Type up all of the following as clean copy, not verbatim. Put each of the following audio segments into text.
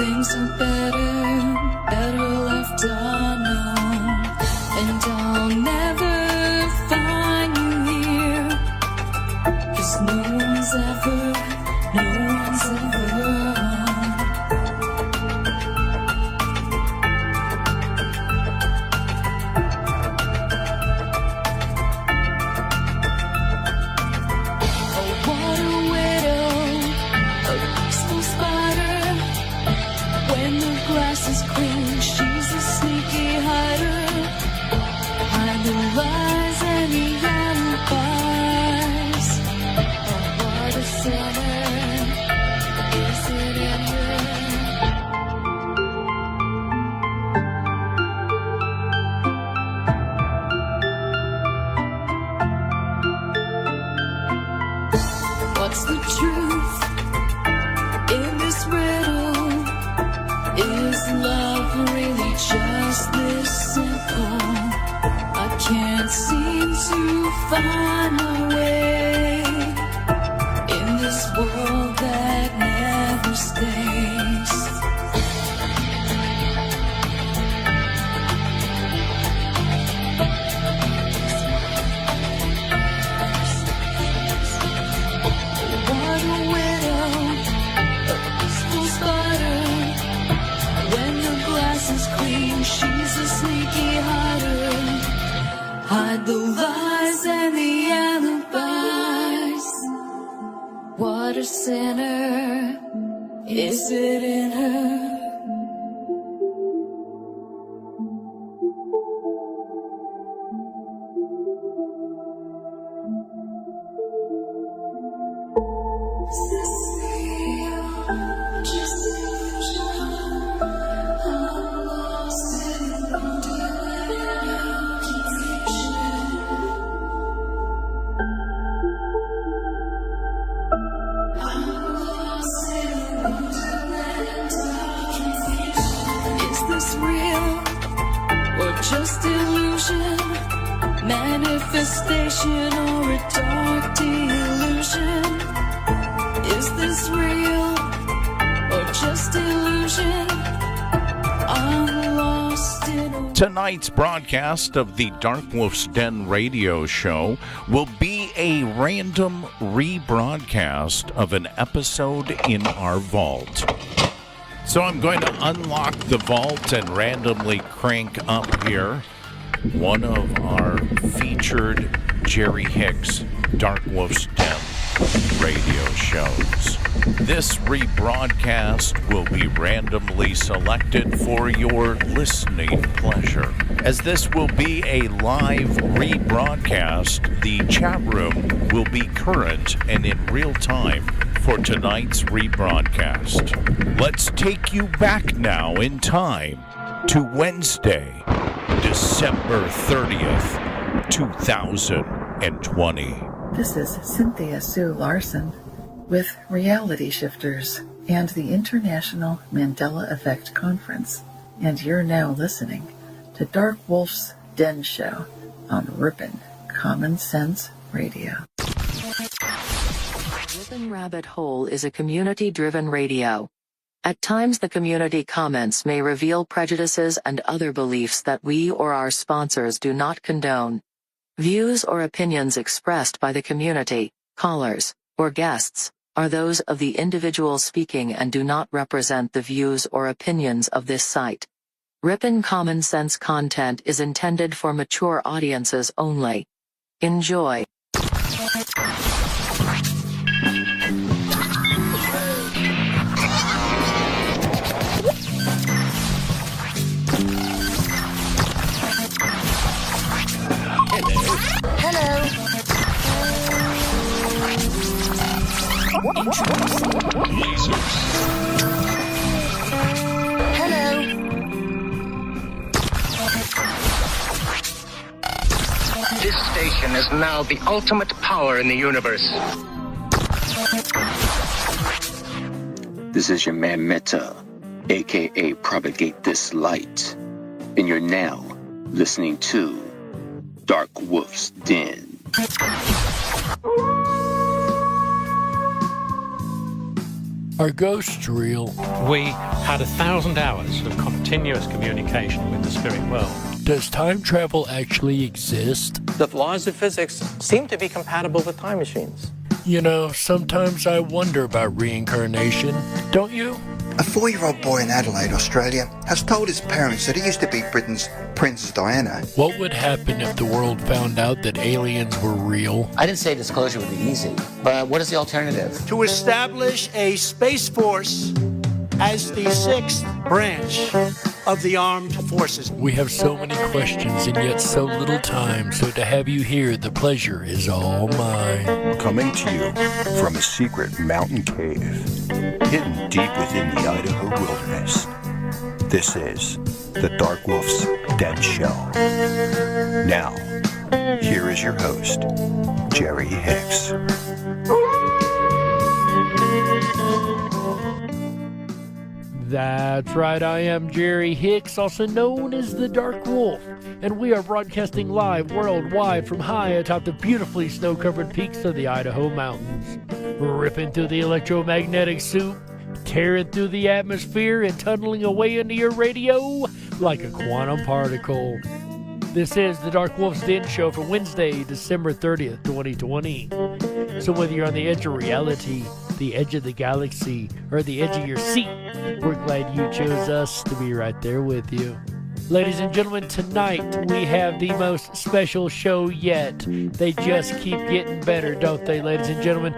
things are better left unknown. And I'll never find you here, 'cause no one's ever What's the truth in this riddle? Is love really just this simple? I can't seem to find my way in this world that never stays. She's a sneaky hider. Hide the lies and the alibis. What a sinner, is it in her? Just illusion, manifestation, or a dark delusion? Is this real or just illusion? I'm lost in Tonight's broadcast of the Dark Wolf's Den radio show will be a random rebroadcast of an episode in our vault. So I'm going to unlock the vault and randomly crank up here one of our featured Jerry Hicks Dark Wolf's Den radio shows. This rebroadcast will be randomly selected for your listening pleasure. As this will be a live rebroadcast, the chat room will be current and in real time for tonight's rebroadcast. Let's take you back now in time to Wednesday, December 30th, 2020. This is Cynthia Sue Larson with Reality Shifters and the International Mandela Effect Conference, and you're now listening to Dark Wolf's Den Show on Ripon Common Sense Radio. Ripon Rabbit Hole is a community-driven radio. At times the community comments may reveal prejudices and other beliefs that we or our sponsors do not condone. Views or opinions expressed by the community, callers, or guests are those of the individual speaking and do not represent the views or opinions of this site. Ripon Common Sense content is intended for mature audiences only. Enjoy. Hello. Hello. This station is now the ultimate power in the universe. This is your man Meta, aka Propagate This Light, and you're now listening to Dark Wolf's Den. Are ghosts real? We had 1,000 hours of continuous communication with the spirit world. Does time travel actually exist? The laws of physics seem to be compatible with time machines. You know, sometimes I wonder about reincarnation. Don't you? A 4-year-old boy in Adelaide, Australia, has told his parents that he used to be Britain's Princess Diana. What would happen if the world found out that aliens were real? I didn't say disclosure would be easy, but what is the alternative? To establish a space force as the 6th branch of the armed forces. We have so many questions and yet so little time, so to have you here, the pleasure is all mine. Coming to you from a secret mountain cave, hidden deep within the Idaho wilderness. This is the Dark Wolf's Den Show. Now, here is your host, Jerry Hicks. That's right, I am Jerry Hicks, also known as the Dark Wolf, and we are broadcasting live worldwide from high atop the beautifully snow-covered peaks of the Idaho mountains, ripping through the electromagnetic soup, tearing through the atmosphere, and tunneling away into your radio like a quantum particle. This is the Dark Wolf's Den Show for Wednesday, December 30th, 2020. So whether you're on the edge of reality, the edge of the galaxy, or the edge of your seat, we're glad you chose us to be right there with you. Ladies and gentlemen, tonight we have the most special show yet. They just keep getting better, don't they, ladies and gentlemen?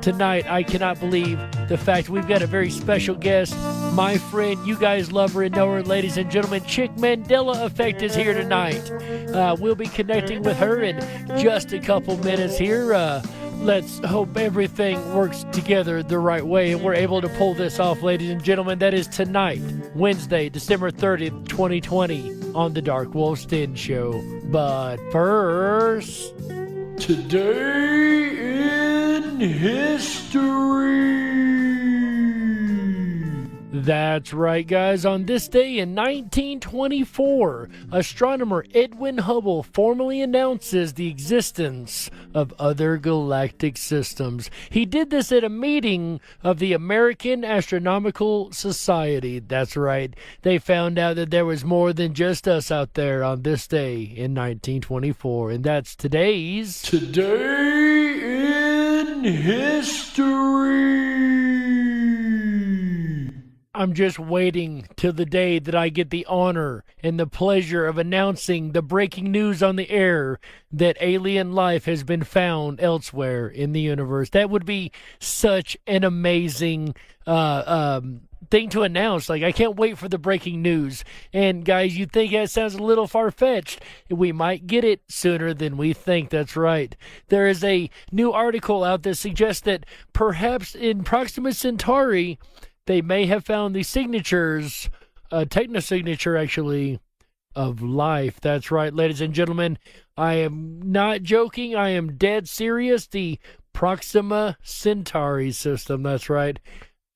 Tonight, I cannot believe the fact we've got a very special guest. My friend, you guys love her and know her, ladies and gentlemen. Chick Mandela Effect is here tonight. We'll be connecting with her in just a couple minutes here. Let's hope everything works together the right way and we're able to pull this off, ladies and gentlemen. That is tonight, Wednesday, December 30th, 2020, on the Dark Wolf's Den Show. But first, today in history. That's right, guys. On this day in 1924, astronomer Edwin Hubble formally announces the existence of other galactic systems. He did this at a meeting of the American Astronomical Society. That's right. They found out that there was more than just us out there on this day in 1924. And that's today's Today in History. I'm just waiting till the day that I get the honor and the pleasure of announcing the breaking news on the air that alien life has been found elsewhere in the universe. That would be such an amazing thing to announce. Like, I can't wait for the breaking news. And guys, you think that sounds a little far-fetched. We might get it sooner than we think. That's right. There is a new article out that suggests that perhaps in Proxima Centauri, they may have found the signatures, technosignature actually, of life. That's right, ladies and gentlemen. I am not joking. I am dead serious. The Proxima Centauri system. That's right.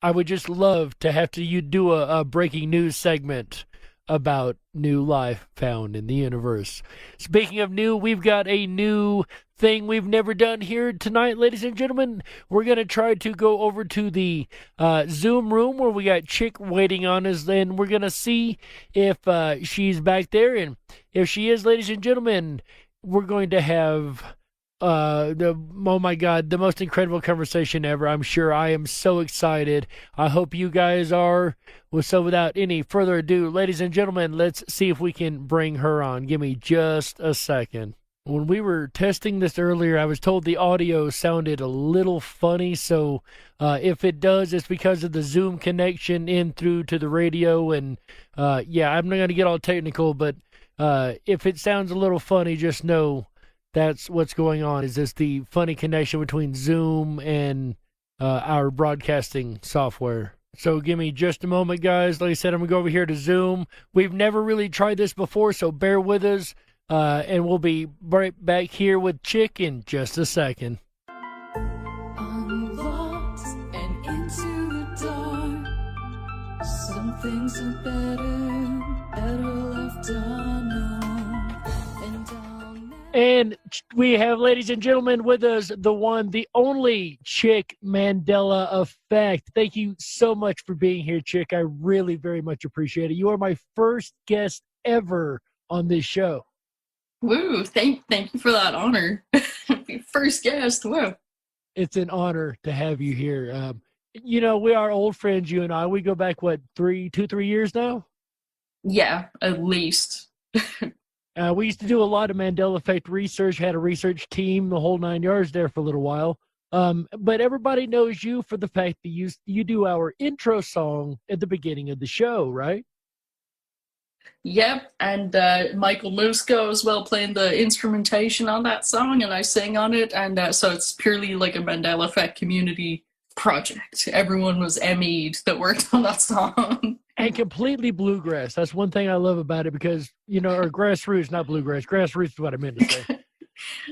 I would just love to have to do a breaking news segment about new life found in the universe. Speaking of new, we've got a new thing we've never done here tonight, ladies and gentlemen. We're going to try to go over to the Zoom room where we got Chick waiting on us, and we're going to see if she's back there. And if she is, ladies and gentlemen, we're going to have oh my God, the most incredible conversation ever. I'm sure. I am so excited. I hope you guys are. Well, so without any further ado, ladies and gentlemen, let's see if we can bring her on. Give me just a second. When we were testing this earlier, I was told the audio sounded a little funny, so if it does, it's because of the Zoom connection in through to the radio, and yeah, I'm not going to get all technical, but if it sounds a little funny, just know that's what's going on. Is this the funny connection between Zoom and our broadcasting software? So give me just a moment, guys. Like I said, I'm going to go over here to Zoom. We've never really tried this before, so bear with us. And we'll be right back here with Chick in just a second. I'm lost and into the dark. Some things are better left unknown. And We have, ladies and gentlemen, with us the one, the only Chick Mandela Effect. Thank you so much for being here, Chick. I really very much appreciate it. You are my first guest ever on this show. Woo! Thank you for that honor. First guest. Woo! It's an honor to have you here. We are old friends, you and I. We go back, what, 3 years now? Yeah, at least. We used to do a lot of Mandela Effect research, had a research team, the whole 9 yards there for a little while. But everybody knows you for the fact that you do our intro song at the beginning of the show, right? Yep, and Michael Musco as well playing the instrumentation on that song, and I sing on it, and so it's purely like a Mandela Effect community project. Everyone was ME'd that worked on that song. And completely bluegrass. That's one thing I love about it because, or grassroots, not bluegrass. Grassroots is what I meant to say.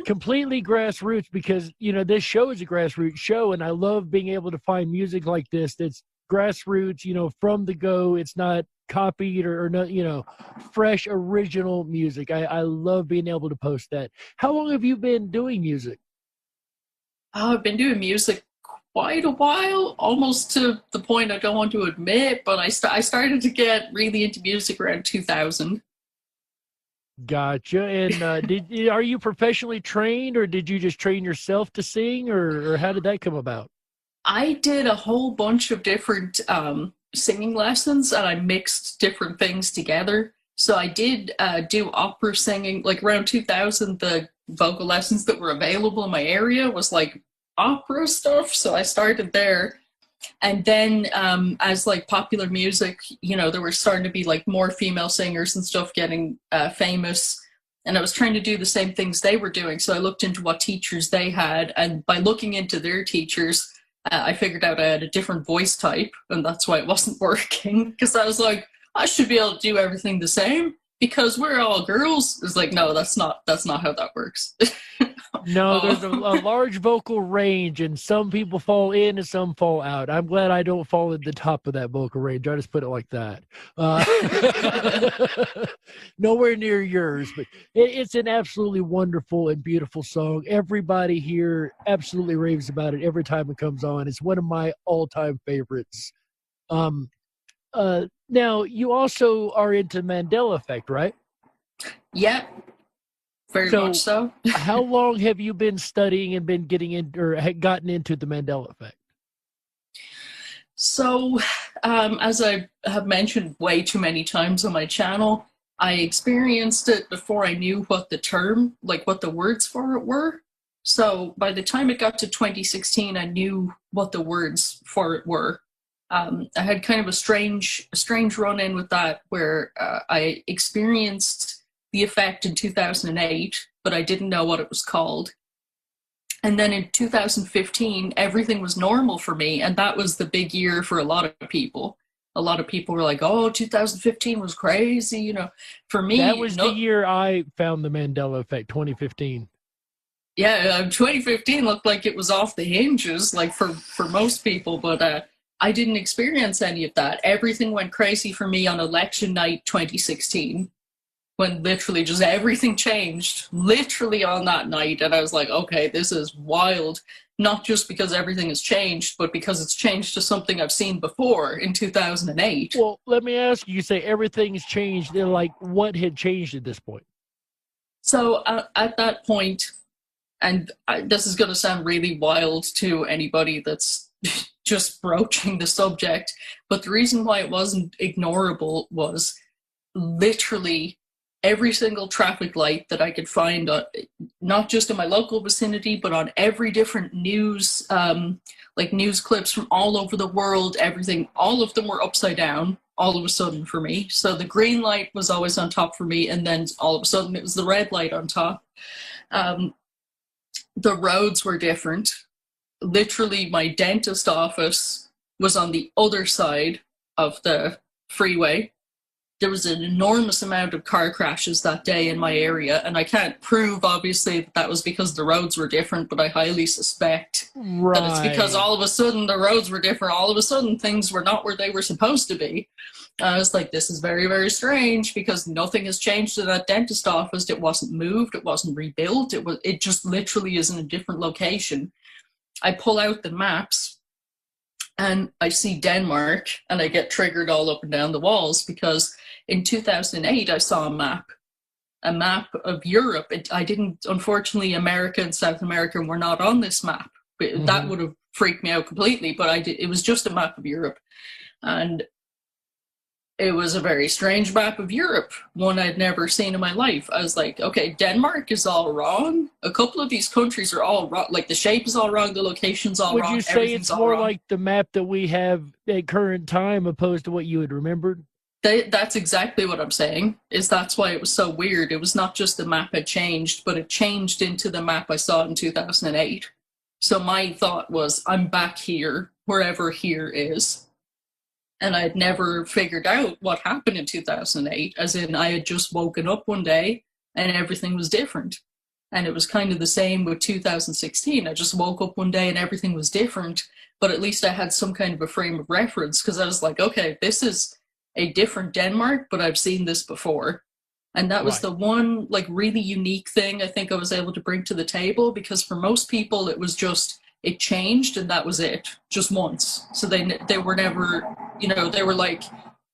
Completely grassroots because, this show is a grassroots show, and I love being able to find music like this that's grassroots, from the go. It's not copied or not, fresh, original music. I love being able to post that. How long have you been doing music? Oh, I've been doing music quite a while, almost to the point I don't want to admit, but I started to get really into music around 2000. Gotcha. And are you professionally trained, or did you just train yourself to sing, or how did that come about? I did a whole bunch of different singing lessons, and I mixed different things together. So I did do opera singing, like around 2000, the vocal lessons that were available in my area was like opera stuff, so I started there. And then as like popular music, there were starting to be like more female singers and stuff getting famous, and I was trying to do the same things they were doing, so I looked into what teachers they had, and by looking into their teachers, I figured out I had a different voice type, and that's why it wasn't working, because I was like, I should be able to do everything the same because we're all girls. It's like, no, that's not how that works. No, there's a large vocal range, and some people fall in and some fall out. I'm glad I don't fall at the top of that vocal range. I just put it like that. Nowhere near yours, but it's an absolutely wonderful and beautiful song. Everybody here absolutely raves about it every time it comes on. It's one of my all-time favorites. Now, you also are into Mandela Effect, right? Yep. Very much so. How long have you been studying and been getting in, or gotten into the Mandela Effect? So, as I have mentioned way too many times on my channel, I experienced it before I knew what the term, like what the words for it were. So by the time it got to 2016, I knew what the words for it were. I had kind of a strange run-in with that where I experienced the effect in 2008, but I didn't know what it was called. And then in 2015, everything was normal for me, and that was the big year for a lot of people. A lot of people were like, oh, 2015 was crazy, For me... That was the year I found the Mandela Effect, 2015. Yeah, 2015 looked like it was off the hinges, like for most people, but I didn't experience any of that. Everything went crazy for me on election night 2016. When literally just everything changed, literally on that night. And I was like, okay, this is wild. Not just because everything has changed, but because it's changed to something I've seen before in 2008. Well, let me ask you, say everything's changed. They're like, what had changed at this point? So at that point, and this is going to sound really wild to anybody that's just broaching the subject, but the reason why it wasn't ignorable was literally every single traffic light that I could find, not just in my local vicinity, but on every different news, like news clips from all over the world, everything, all of them were upside down all of a sudden for me. So the green light was always on top for me, and then all of a sudden it was the red light on top. The roads were different. Literally, my dentist office was on the other side of the freeway. there was an enormous amount of car crashes that day in my area, and I can't prove, obviously, that was because the roads were different, but I highly suspect that it's because all of a sudden the roads were different. All of a sudden things were not where they were supposed to be. I was like, this is very, very strange, because nothing has changed in that dentist office. It wasn't moved. It wasn't rebuilt. It just literally is in a different location. I pull out the maps, and I see Denmark, and I get triggered all up and down the walls, because in 2008 I saw a map of Europe. I didn't, unfortunately, America and South America were not on this map. That would have freaked me out completely, but it was just a map of Europe. And it was a very strange map of Europe, one I'd never seen in my life. I was like, okay, Denmark is all wrong. A couple of these countries are all wrong. Like, the shape is all wrong, the location's all wrong. Would you say it's more like the map that we have at current time opposed to what you had remembered? That's exactly what I'm saying, is that's why it was so weird. It was not just the map had changed, but it changed into the map I saw in 2008. So my thought was, I'm back here, wherever here is. And I had never figured out what happened in 2008, as in I had just woken up one day and everything was different. And it was kind of the same with 2016. I just woke up one day and everything was different, but at least I had some kind of a frame of reference, because I was like, okay, this is a different Denmark, but I've seen this before. And that was the one, like, really unique thing I think I was able to bring to the table, because for most people it was just, it changed and that was it, just once. So they were never, you know, they were like,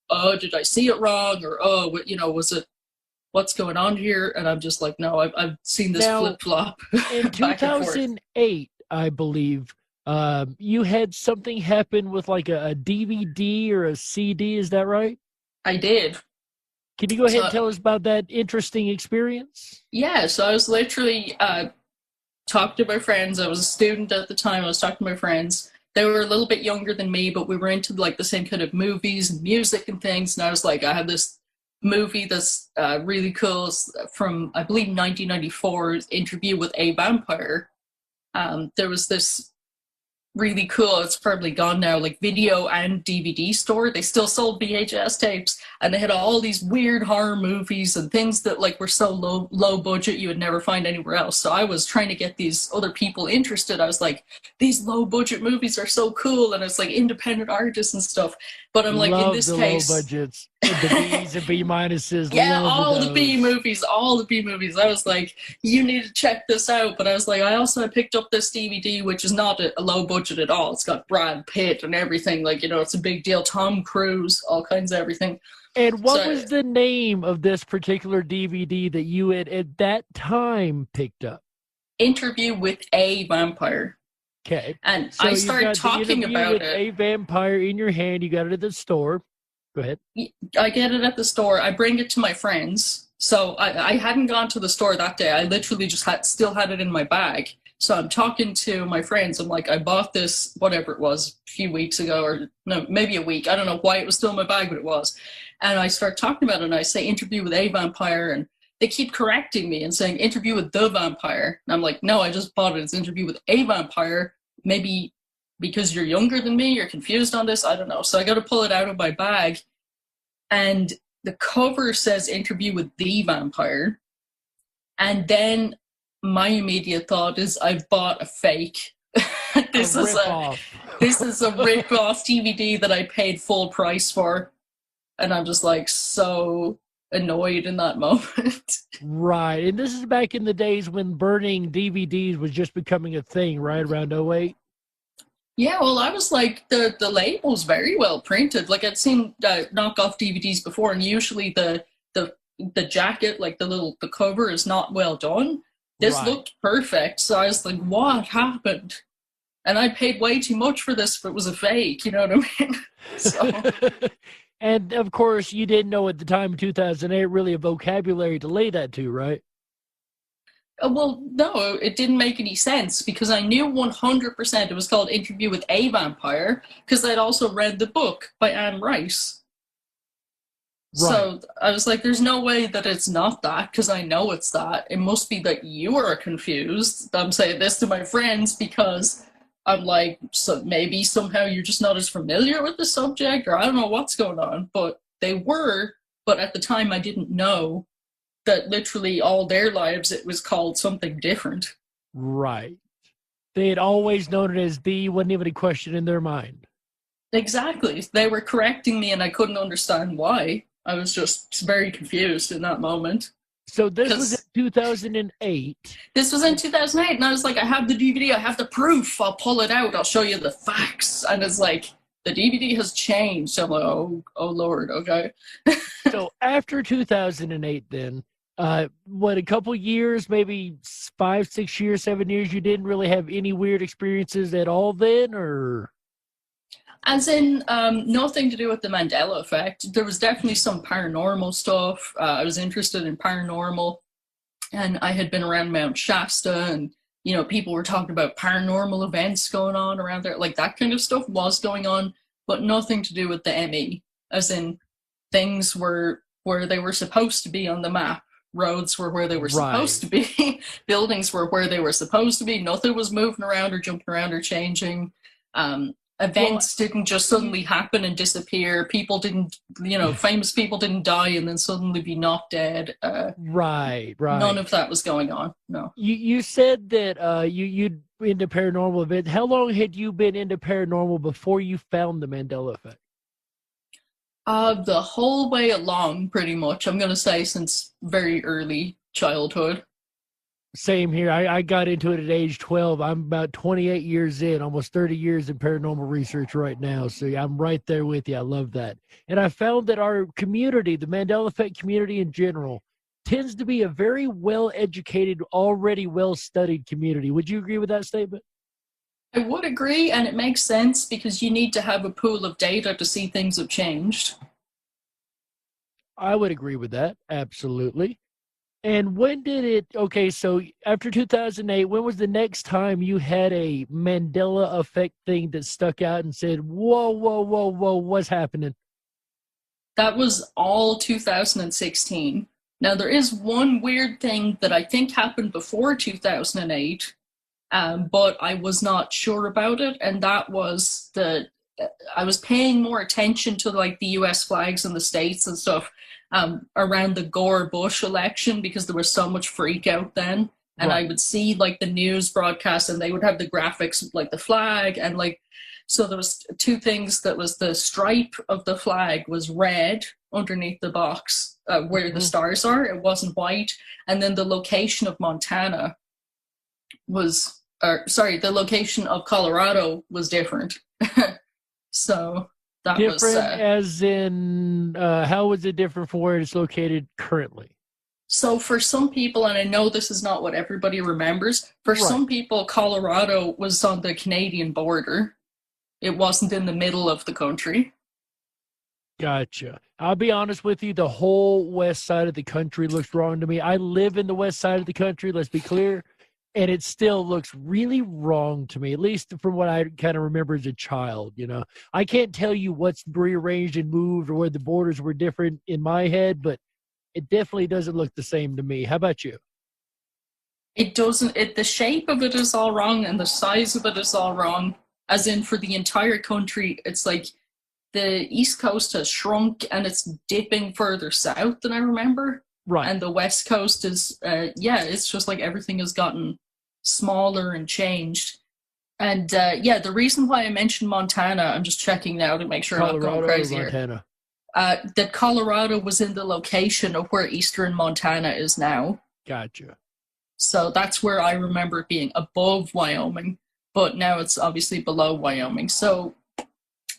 oh, did I see it wrong? Or, oh, you know, was it, what's going on here? And I'm just like, no, I've seen this flip-flop. In 2008, I believe, you had something happen with like a DVD or a CD, is that right? I did. Can you go ahead and tell us about that interesting experience? Yeah, so I was literally talking to my friends. I was a student at the time. I was talking to my friends. They were a little bit younger than me, but we were into like the same kind of movies and music and things. And I was like, I have this movie that's really cool. It's from, I believe, 1994, Interview with a Vampire. There was this really cool, it's probably gone now, like video and DVD store. They still sold VHS tapes, and they had all these weird horror movies and things that like were so low budget you would never find anywhere else. So I was trying to get these other people interested. I was like, these low budget movies are so cool, and it's like independent artists and stuff. But I'm like, in this case, low budgets, the B's and B minuses. Yeah, all the B movies. I was like, you need to check this out. But I was like, I picked up this DVD, which is not a low budget at all. It's got Brad Pitt and everything. Like, you know, it's a big deal. Tom Cruise, all kinds of everything. And what was the name of this particular DVD that you had at that time picked up? Interview with a Vampire. Okay. And so I started talking about it. A Vampire in your hand. You got it at the store. Go ahead. I get it at the store. I bring it to my friends. So I hadn't gone to the store that day. I literally just still had it in my bag. So I'm talking to my friends. I'm like, I bought this, whatever it was, a few weeks ago, or no, maybe a week. I don't know why it was still in my bag, but it was. And I start talking about it, and I say Interview with a Vampire, and they keep correcting me and saying Interview with the Vampire. And I'm like, no, I just bought it. It's Interview with a Vampire. Maybe because you're younger than me, you're confused on this. I don't know. So I got to pull it out of my bag, and the cover says Interview with the Vampire. And then my immediate thought is, I've bought a fake. This is a rip-off DVD that I paid full price for. And I'm just like so annoyed in that moment. Right. And this is back in the days when burning DVDs was just becoming a thing, right? Around 2008. Yeah, well, I was like, the label's very well printed. Like, I'd seen knockoff DVDs before, and usually the jacket, like the cover is not well done. This looked perfect. So I was like, what happened? And I paid way too much for this if it was a fake, you know what I mean? So... And, of course, you didn't know at the time in 2008 really a vocabulary to lay that to, right? Well, no, it didn't make any sense, because I knew 100% it was called Interview with a Vampire, because I'd also read the book by Anne Rice. Right. So I was like, there's no way that it's not that, because I know it's that. It must be that you are confused. I'm saying this to my friends because... I'm like, so maybe somehow you're just not as familiar with the subject, or I don't know what's going on, but they were But at the time, I didn't know that literally all their lives it was called something different. Right. They had always known it as the, wasn't even a question in their mind. Exactly. They were correcting me and I couldn't understand why. I was just very confused in that moment. So this was in 2008. This was in 2008, and I was like, I have the DVD, I have the proof, I'll pull it out, I'll show you the facts. And it's like, the DVD has changed. So I'm like, oh Lord, okay. So after 2008 then, what, a couple years, maybe 5, 6 years, 7 years, you didn't really have any weird experiences at all then, or? As in, nothing to do with the Mandela effect. There was definitely some paranormal stuff. I was interested in paranormal, and I had been around Mount Shasta, and, you know, people were talking about paranormal events going on around there. Like, that kind of stuff was going on, but nothing to do with the ME. As in, things were where they were supposed to be on the map. Roads were where they were supposed to be. Buildings were where they were supposed to be. Nothing was moving around or jumping around or changing. Events didn't just suddenly happen and disappear. People didn't, you know, famous people didn't die and then suddenly be not dead. Right. None of that was going on, no. You said that you'd into paranormal events. How long had you been into paranormal before you found the Mandela effect? The whole way along, pretty much. I'm going to say since very early childhood. Same here. I got into it at age 12. I'm about 28 years in, almost 30 years in paranormal research right now. So I'm right there with you. I love that. And I found that our community, the Mandela Effect community in general, tends to be a very well-educated, already well-studied community. Would you agree with that statement? I would agree, and it makes sense because you need to have a pool of data to see things have changed. I would agree with that. Absolutely. And when did it, okay, so after 2008, when was the next time you had a Mandela effect thing that stuck out and said, whoa, what's happening? That was all 2016. Now, there is one weird thing that I think happened before 2008, but I was not sure about it, and that was I was paying more attention to, like, the US flags in the States and stuff, around the Gore-Bush election because there was so much freak out then. And I would see, like, the news broadcast and they would have the graphics of, like, the flag and, like, so there was two things. That was the stripe of the flag was red underneath the box where the stars are. It wasn't white. And then the location of Montana was, the location of Colorado was different. So that different was as in how was it different from where it's located currently? So for some people, and I know this is not what everybody remembers, for some people Colorado was on the Canadian border. It wasn't in the middle of the country. Gotcha. I'll be honest with you, the whole west side of the country looks wrong to me. I live in the west side of the country, let's be clear, and it still looks really wrong to me, at least from what I kind of remember as a child, you know. I can't tell you what's rearranged and moved or where the borders were different in my head, but it definitely doesn't look the same to me. How about you? It doesn't. The shape of it is all wrong and the size of it is all wrong. As in for the entire country, it's like the East Coast has shrunk and it's dipping further south than I remember. Right. And the West Coast is, it's just like everything has gotten smaller and changed. And the reason why I mentioned Montana, I'm just checking now to make sure I'm not going crazy here. Montana. That Colorado was in the location of where eastern Montana is now. Gotcha. So that's where I remember it being above Wyoming, but now it's obviously below Wyoming. So,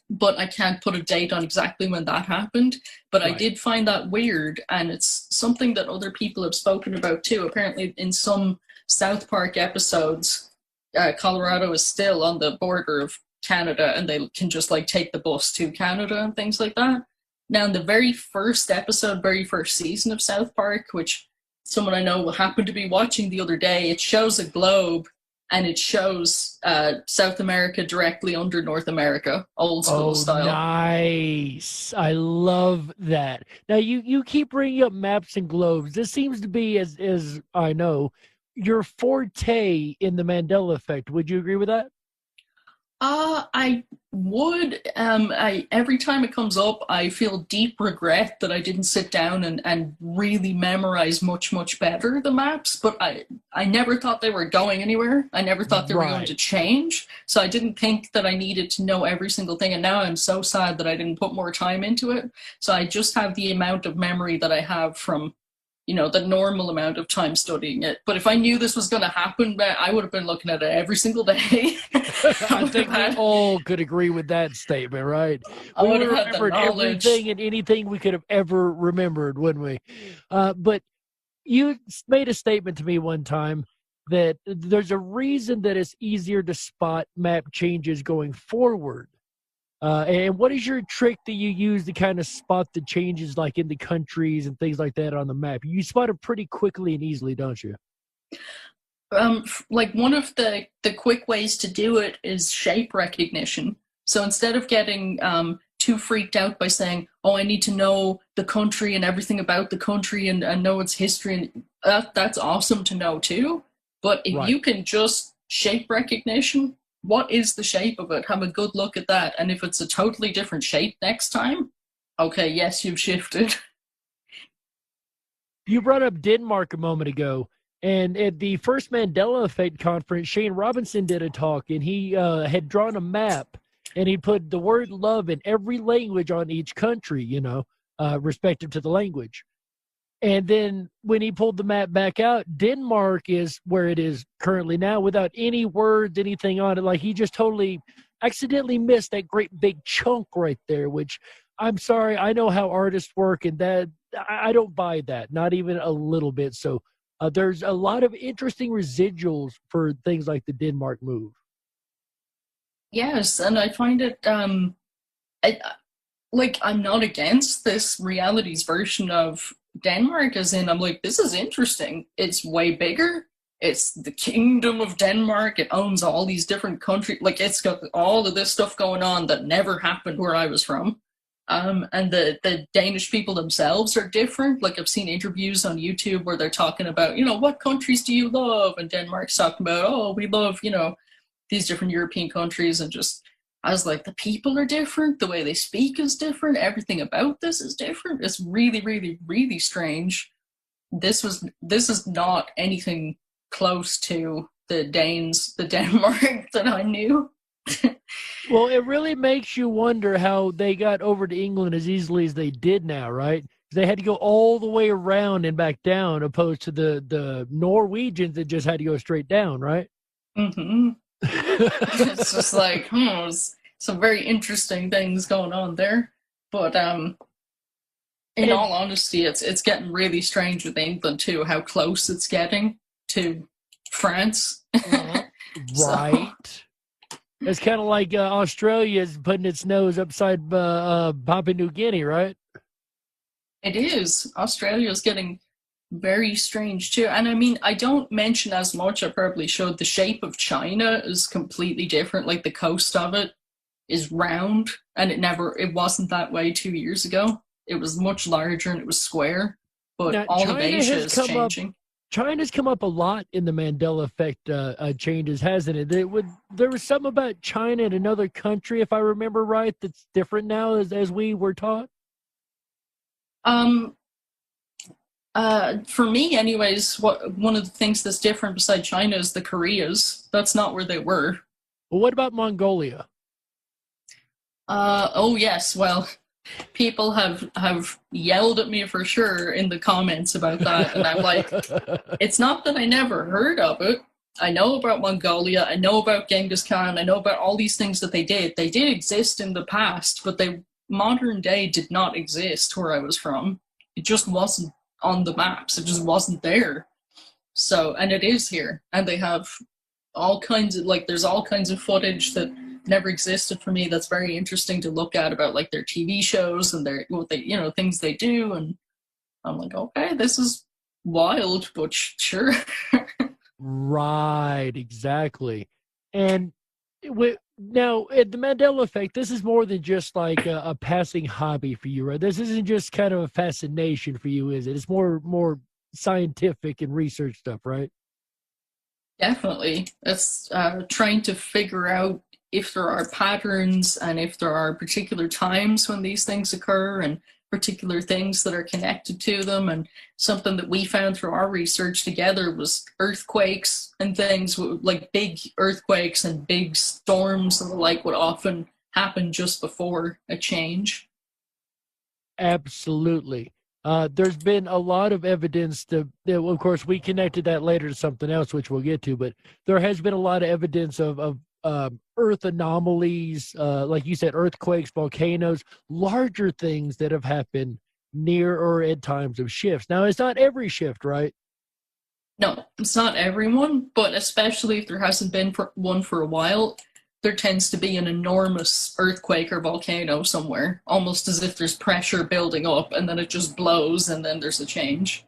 but I can't put a date on exactly when that happened, but I did find that weird, and it's something that other people have spoken about too. Apparently in some South Park episodes, Colorado is still on the border of Canada, and they can just like take the bus to Canada and things like that. Now, in the very first episode, very first season of South Park, which someone I know happened to be watching the other day, it shows a globe and it shows South America directly under North America, old school style. Nice. I love that. Now, you keep bringing up maps and globes. This seems to be, as I know, your forte in the Mandela effect. Would you agree with that? I would. Every time it comes up, I feel deep regret that I didn't sit down and really memorize much better the maps, but I never thought they were going anywhere. I never thought they were going to change, so I didn't think that I needed to know every single thing, and now I'm so sad that I didn't put more time into it. So I just have the amount of memory that I have from, the normal amount of time studying it. But if I knew this was going to happen, I would have been looking at it every single day. I think we all could agree with that statement, right? We would have remembered everything and anything we could have ever remembered, wouldn't we? But you made a statement to me one time that there's a reason that it's easier to spot map changes going forward. And what is your trick that you use to kind of spot the changes, like in the countries and things like that on the map? You spot it pretty quickly and easily, don't you? Like one of the quick ways to do it is shape recognition. So instead of getting too freaked out by saying, oh, I need to know the country and everything about the country and know its history, and that's awesome to know too. But if you can just shape recognition, what is the shape of it? Have a good look at that. And if it's a totally different shape next time, okay, yes, you've shifted. You brought up Denmark a moment ago. And at the first Mandela Effect conference, Shane Robinson did a talk, and he had drawn a map, and he put the word love in every language on each country, respective to the language. And then when he pulled the map back out, Denmark is where it is currently now without any words, anything on it. Like he just totally accidentally missed that great big chunk right there, which I'm sorry, I know how artists work, and that I don't buy that, not even a little bit. So there's a lot of interesting residuals for things like the Denmark move. Yes, and I find it, I'm not against this realities version of Denmark, as in, I'm like, this is interesting. It's way bigger. It's the Kingdom of Denmark. It owns all these different countries. Like, it's got all of this stuff going on that never happened where I was from. And the Danish people themselves are different. Like, I've seen interviews on YouTube where they're talking about, what countries do you love? And Denmark's talking about, oh, we love, these different European countries. And just, I was like, the people are different. The way they speak is different. Everything about this is different. It's really, really, really strange. This is not anything close to the Denmark that I knew. Well, it really makes you wonder how they got over to England as easily as they did now, right? They had to go all the way around and back down, opposed to the Norwegians that just had to go straight down, right? Mm-hmm. It's just like, some very interesting things going on there. But in all honesty, it's getting really strange with England too, how close it's getting to France. Right. It's kind of like Australia's putting its nose upside Papua New Guinea, right? It is. Australia's getting very strange too. And I mean, I don't mention as much, I probably should, the shape of China is completely different. Like the coast of it is round, and it wasn't that way 2 years ago. It was much larger and it was square. But now, all of Asia is changing. China's come up a lot in the Mandela Effect changes, hasn't it? There was something about China in another country, if I remember right, that's different now as we were taught? For me, anyways, one of the things that's different beside China is the Koreas. That's not where they were. Well, what about Mongolia? Oh, yes. Well, people have yelled at me for sure in the comments about that, and I'm like, it's not that I never heard of it. I know about Mongolia, I know about Genghis Khan, I know about all these things that they did. They did exist in the past, but they modern day did not exist where I was from. It just wasn't on the maps. It just wasn't there. So, and it is here, and they have all kinds of, there's all kinds of footage that never existed for me that's very interesting to look at about their TV shows and what they things they do, and I'm like, okay, this is wild, but sure. Right, exactly. And now at the Mandela Effect, this is more than just like a passing hobby for you, right? This isn't just kind of a fascination for you, is it? It's more scientific and research stuff, right? Definitely. It's trying to figure out if there are patterns and if there are particular times when these things occur and particular things that are connected to them. And something that we found through our research together was earthquakes and things like big earthquakes and big storms and the like would often happen just before a change. Absolutely. There's been a lot of evidence that, of course, we connected that later to something else, which we'll get to, but there has been a lot of evidence of earth anomalies, like you said, earthquakes, volcanoes, larger things that have happened near or at times of shifts. Now, it's not every shift, right? No, it's not everyone, but especially if there hasn't been one for a while, there tends to be an enormous earthquake or volcano somewhere, almost as if there's pressure building up and then it just blows and then there's a change.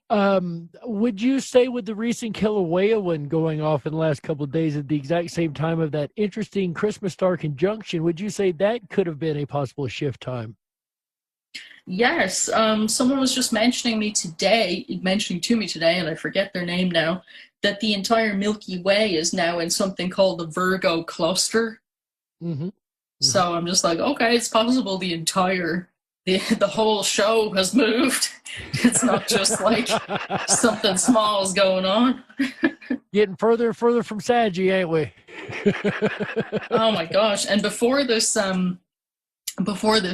Would you say with the recent Kilauea one going off in the last couple of days at the exact same time of that interesting Christmas star conjunction, would you say that could have been a possible shift time? Yes, someone was just mentioning to me today, and I forget their name now, that the entire Milky Way is now in something called the Virgo cluster. Mm-hmm. So I'm just like, okay, it's possible the whole show has moved. It's not just like something small is going on. Getting further and further from Saggy, ain't we? Oh my gosh. And before this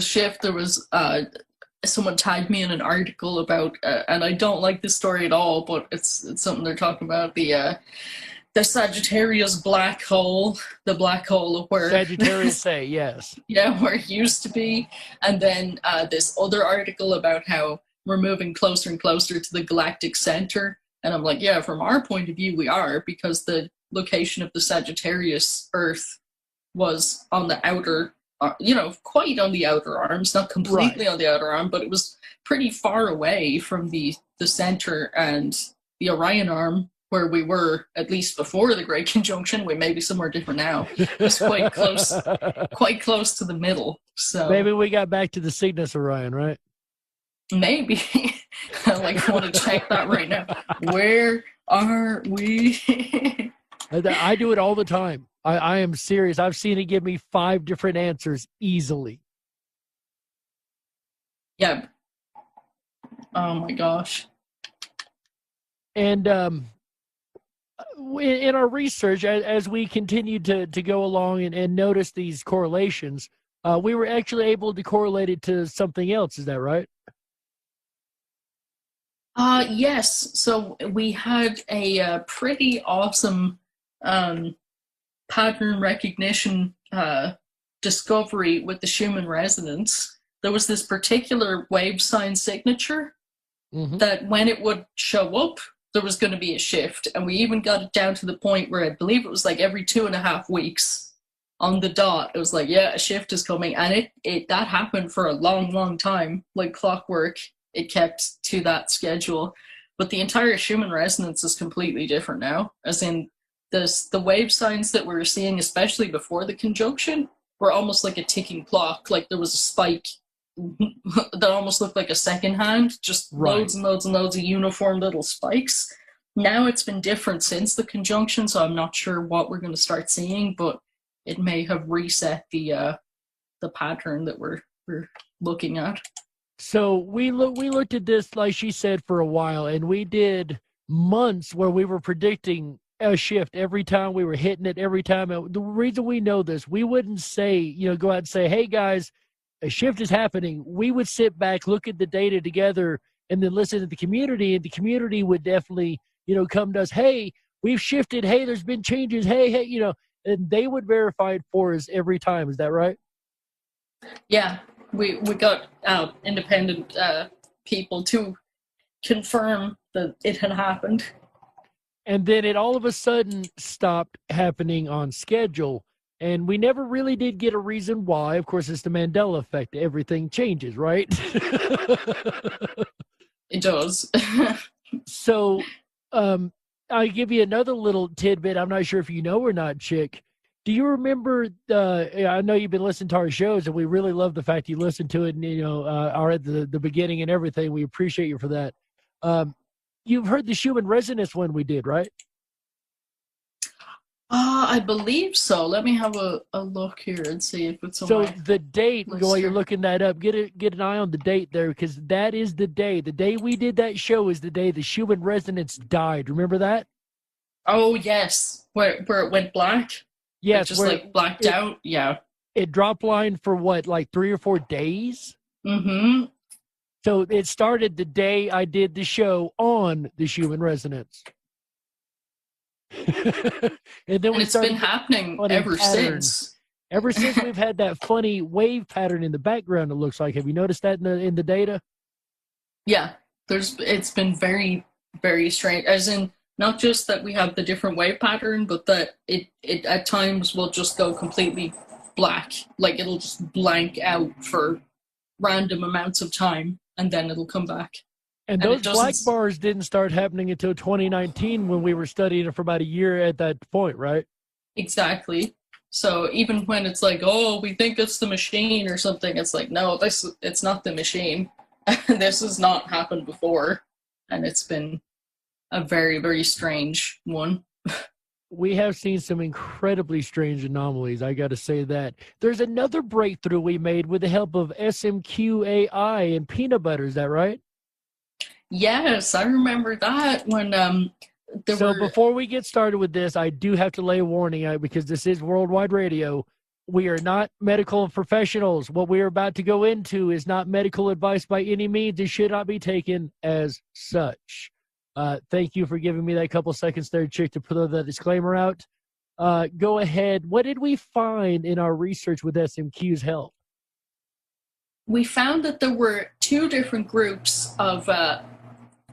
shift, there was someone tagged me in an article about, and I don't like this story at all, but it's something they're talking about, the Sagittarius black hole, the black hole of where Sagittarius A, yes. Yeah, where it used to be. And then this other article about how we're moving closer and closer to the galactic center. And I'm like, yeah, from our point of view, we are, because the location of the Sagittarius Earth was on the outer, quite on the outer arms, not completely on the outer arm, but it was pretty far away from the center and the Orion arm, where we were at least before the Great Conjunction. We may be somewhere different now. It's quite close to the middle. So maybe we got back to the Cygnus Orion, right? Maybe. I want to check that right now. Where are we? I do it all the time. I am serious. I've seen it give me 5 different answers easily. Yeah. Oh my gosh. And in our research, as we continued to go along and notice these correlations, we were actually able to correlate it to something else. Is that right? Yes. So we had a pretty awesome pattern recognition discovery with the Schumann resonance. There was this particular wave sign signature that when it would show up, there was going to be a shift. And we even got it down to the point where I believe it was like every 2.5 weeks on the dot. It was like, yeah, a shift is coming. And that happened for a long, long time, like clockwork. It kept to that schedule. But the entire Schumann resonance is completely different now. As in, the wave signs that we were seeing, especially before the conjunction, were almost like a ticking clock. Like there was a spike that almost looked like a second hand, just loads and loads and loads of uniform little spikes. Now it's been different since the conjunction, so I'm not sure what we're going to start seeing, but it may have reset the pattern that we're looking at. So we looked at this, like she said, for a while, and we did months where we were predicting a shift every time. We were hitting it every time. The reason we know this, we wouldn't say, go out and say, hey guys, a shift is happening. We would sit back, look at the data together, and then listen to the community, and the community would definitely, come to us, hey, we've shifted, hey, there's been changes, hey, and they would verify it for us every time. Is that right? Yeah. We got independent people to confirm that it had happened. And then it all of a sudden stopped happening on schedule. And we never really did get a reason why. Of course, it's the Mandela effect. Everything changes, right? It does. So I'll give you another little tidbit. I'm not sure if you know or not, Chick. Do you remember, I know you've been listening to our shows, and we really love the fact you listen to it and, are at the beginning and everything. We appreciate you for that. You've heard the Schumann resonance one we did, right? I believe so. Let me have a look here and see if it's on So my the date, list while you're here. looking that up, get an eye on the date there, because that is the day. The day we did that show is the day the Schumann resonance died. Remember that? Oh, yes. Where it went black? Yes, It just, where like, blacked out? Yeah. It dropped line for what, like 3 or 4 days? Mm-hmm. So it started the day I did the show on the Schumann resonance. and then It's been happening ever since. Ever since we've had that funny wave pattern in the background, it looks like. Have you noticed that in the data? Yeah. It's been very, very strange. As in, not just that we have the different wave pattern, but that it at times will just go completely black. Like, it'll just blank out for random amounts of time, and then it'll come back. And those black bars didn't start happening until 2019 when we were studying it for about a year at that point, right? Exactly. So even when it's like, oh, we think it's the machine or something, it's like, no, it's not the machine. This has not happened before. And it's been a very, very strange one. We have seen some incredibly strange anomalies, I got to say that. There's another breakthrough we made with the help of SMQAI and peanut butter, is that right? Yes, I remember that when before we get started with this, I do have to lay a warning out because this is worldwide radio. We are not medical professionals. What we are about to go into is not medical advice by any means. It should not be taken as such. Thank you for giving me that couple seconds there, Chick, to throw that disclaimer out. Go ahead. What did we find in our research with SMQ's help? We found that there were 2 different groups of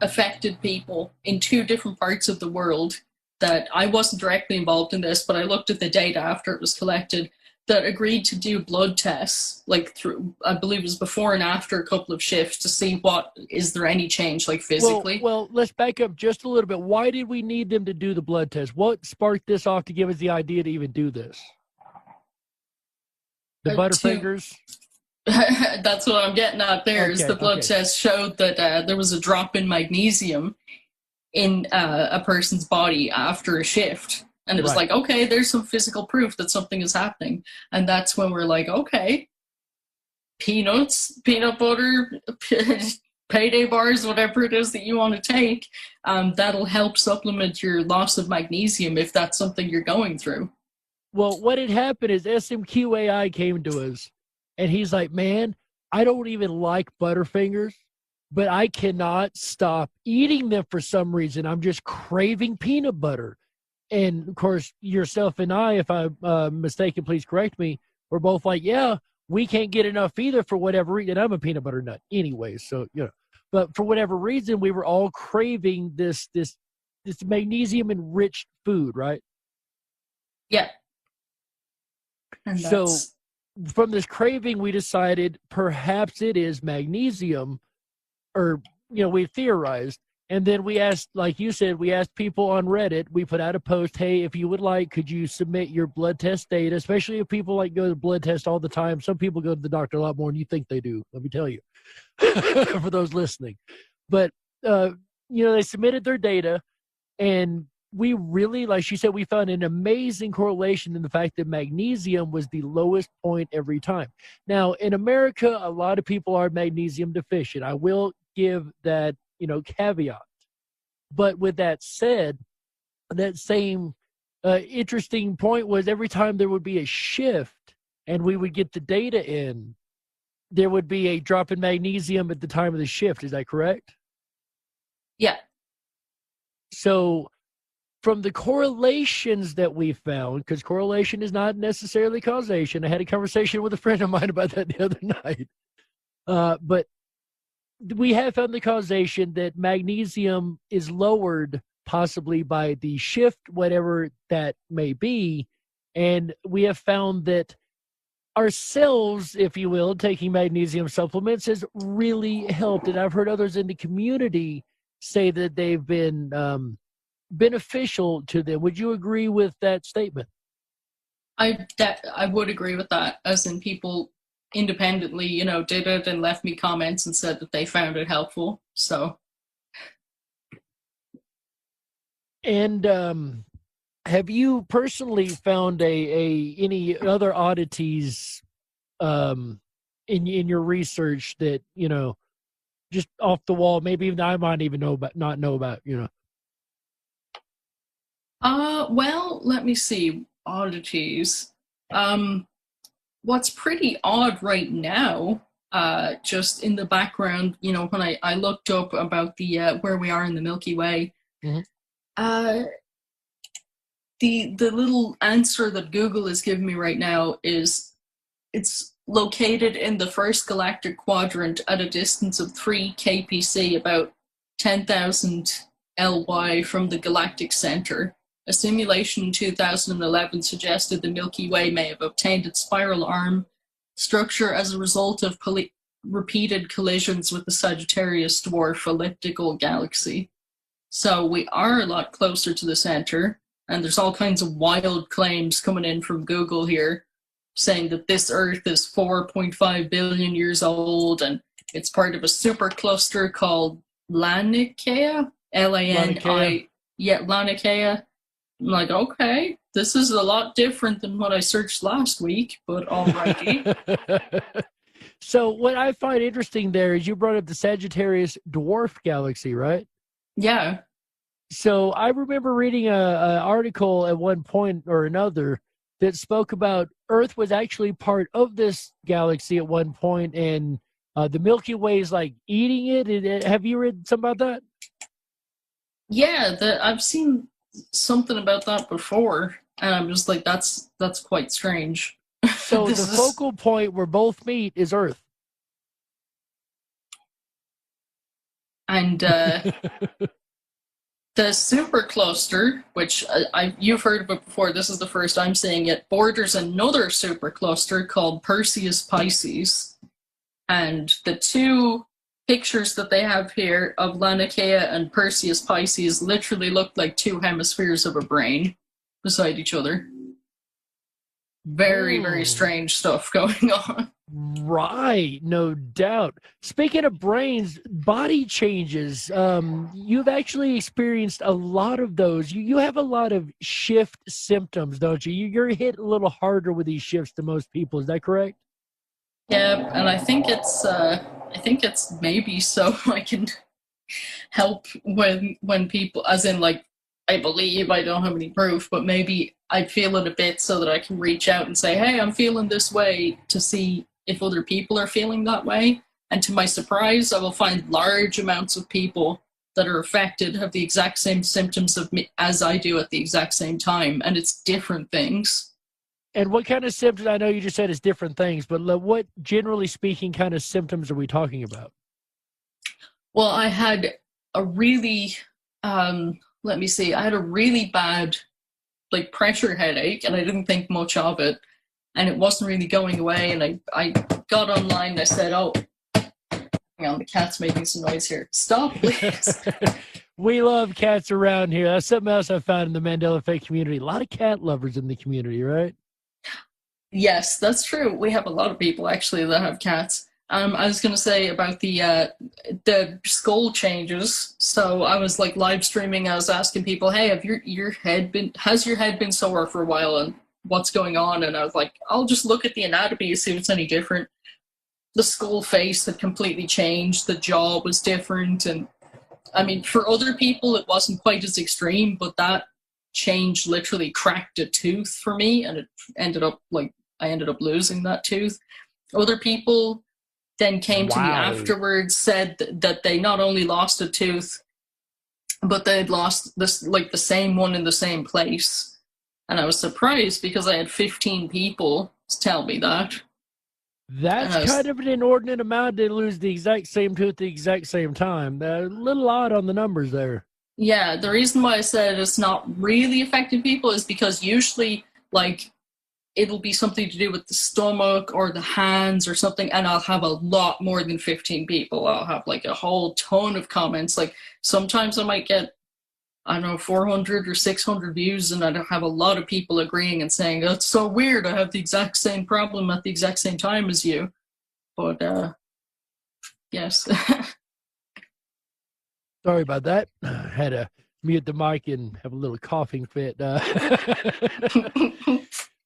affected people in 2 different parts of the world that I wasn't directly involved in this, but I looked at the data after it was collected, that agreed to do blood tests, like through, I believe it was before and after a couple of shifts to see is there any change, like physically. Well, let's back up just a little bit. Why did we need them to do the blood test? What sparked this off to give us the idea to even do this? The Butterfingers? That's what I'm getting at there. Is the blood test showed that there was a drop in magnesium in a person's body after a shift. And it was like, okay, there's some physical proof that something is happening. And that's when we're like, okay, peanuts, peanut butter, payday bars, whatever it is that you want to take, that'll help supplement your loss of magnesium if that's something you're going through. Well, what had happened is SMQAI came to us. And he's like, man, I don't even like Butterfingers, but I cannot stop eating them for some reason. I'm just craving peanut butter. And, of course, yourself and I, if I'm mistaken, please correct me, we're both like, yeah, we can't get enough either for whatever reason. I'm a peanut butter nut anyway, so, you know. But for whatever reason, we were all craving this magnesium-enriched food, right? Yeah. And so from this craving, we decided perhaps it is magnesium, or, you know, we theorized. And then we asked, like you said, we asked people on Reddit. We put out a post, hey, if you would like, could you submit your blood test data, especially if people like go to blood test all the time. Some people go to the doctor a lot more than you think they do, let me tell you, for those listening. But, you know, they submitted their data, and we really, like she said, we found an amazing correlation in the fact that magnesium was the lowest point every time. Now, in America, a lot of people are magnesium deficient. I will give that, you know, caveat. But with that said, that same interesting point was every time there would be a shift and we would get the data in, there would be a drop in magnesium at the time of the shift. Is that correct? Yeah. So from the correlations that we found, because correlation is not necessarily causation. I had a conversation with a friend of mine about that the other night. But we have found the causation that magnesium is lowered possibly by the shift, whatever that may be. And we have found that ourselves, if you will, taking magnesium supplements has really helped. And I've heard others in the community say that they've been beneficial to them. Would you agree with that statement? I would agree with that, as in people independently, you know, did it and left me comments and said that they found it helpful. So, and have you personally found any other oddities in your research that, just off the wall, maybe even I might even not know about, Well, let me see. Oddities. What's pretty odd right now, just in the background, when I looked up about the where we are in the Milky Way, the little answer that Google is giving me right now is it's located in the first galactic quadrant at a distance of 3 kpc, about 10,000 ly from the galactic center. A simulation in 2011 suggested the Milky Way may have obtained its spiral arm structure as a result of repeated collisions with the Sagittarius dwarf elliptical galaxy. So we are a lot closer to the center, and there's all kinds of wild claims coming in from Google here, saying that this Earth is 4.5 billion years old, and it's part of a supercluster called Laniakea, Lani. Yeah, Laniakea. I'm like, okay, this is a lot different than what I searched last week, but alrighty. So what I find interesting there is you brought up the Sagittarius dwarf galaxy, right? Yeah. So I remember reading an article at one point or another that spoke about Earth was actually part of this galaxy at one point, and the Milky Way is like eating it. Have you read something about that? Yeah, I've seen something about that before, and I'm just like, that's quite strange. So the focal point where both meet is Earth. And the supercluster, which you've heard of it before, this is the first I'm seeing it, borders another supercluster called Perseus Pisces. And the two pictures that they have here of Laniakea and Perseus Pisces literally look like two hemispheres of a brain beside each other. Very, very strange stuff going on. Right, no doubt. Speaking of brains, body changes. You've actually experienced a lot of those. You have a lot of shift symptoms, don't you? You're hit a little harder with these shifts than most people. Is that correct? Yeah, and I think it's maybe so I can help when people, as in like, I believe, I don't have any proof, but maybe I feel it a bit so that I can reach out and say, hey, I'm feeling this way, to see if other people are feeling that way. And to my surprise, I will find large amounts of people that are affected have the exact same symptoms of me as I do at the exact same time. And it's different things. And what kind of symptoms? I know you just said it's different things, but what, generally speaking, kind of symptoms are we talking about? Well, I had a really, let me see, I had a really bad like pressure headache, and I didn't think much of it, and it wasn't really going away. And I got online and I said, oh, hang on, the cat's making some noise here. Stop, please. We love cats around here. That's something else I found in the Mandela Effect community. A lot of cat lovers in the community, right? Yes, that's true. We have a lot of people actually that have cats. I was going to say about the skull changes. So I was like live streaming. I was asking people, hey, has your head been sore for a while, and what's going on? And I was like, I'll just look at the anatomy, see if it's any different. The skull face had completely changed. The jaw was different. And I mean, for other people, it wasn't quite as extreme, but that change literally cracked a tooth for me. And it ended up like, I ended up losing that tooth. Other people then came to me afterwards, said that they not only lost a tooth, but they had lost this, like the same one in the same place. And I was surprised because I had 15 people tell me that. That's kind of an inordinate amount to lose the exact same tooth at the exact same time. A little odd on the numbers there. Yeah, the reason why I said it's not really affecting people is because usually, like, it'll be something to do with the stomach or the hands or something, and I'll have a lot more than 15 people. I'll have like a whole ton of comments. Like sometimes I might get, I don't know, 400 or 600 views, and I'd have a lot of people agreeing and saying, that's so weird, I have the exact same problem at the exact same time as you. But yes. Sorry about that. I had a mute the mic and have a little coughing fit.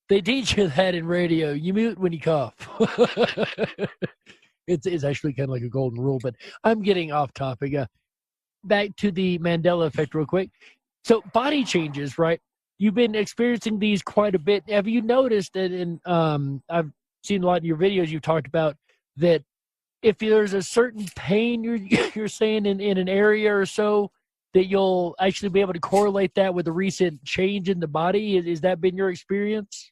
They teach you that in radio. You mute when you cough. It's actually kind of like a golden rule, but I'm getting off topic. Back to the Mandela effect real quick. So body changes, right? You've been experiencing these quite a bit. Have you noticed that I've seen a lot of your videos you've talked about that if there's a certain pain you're saying in an area or so, that you'll actually be able to correlate that with a recent change in the body? Has that been your experience?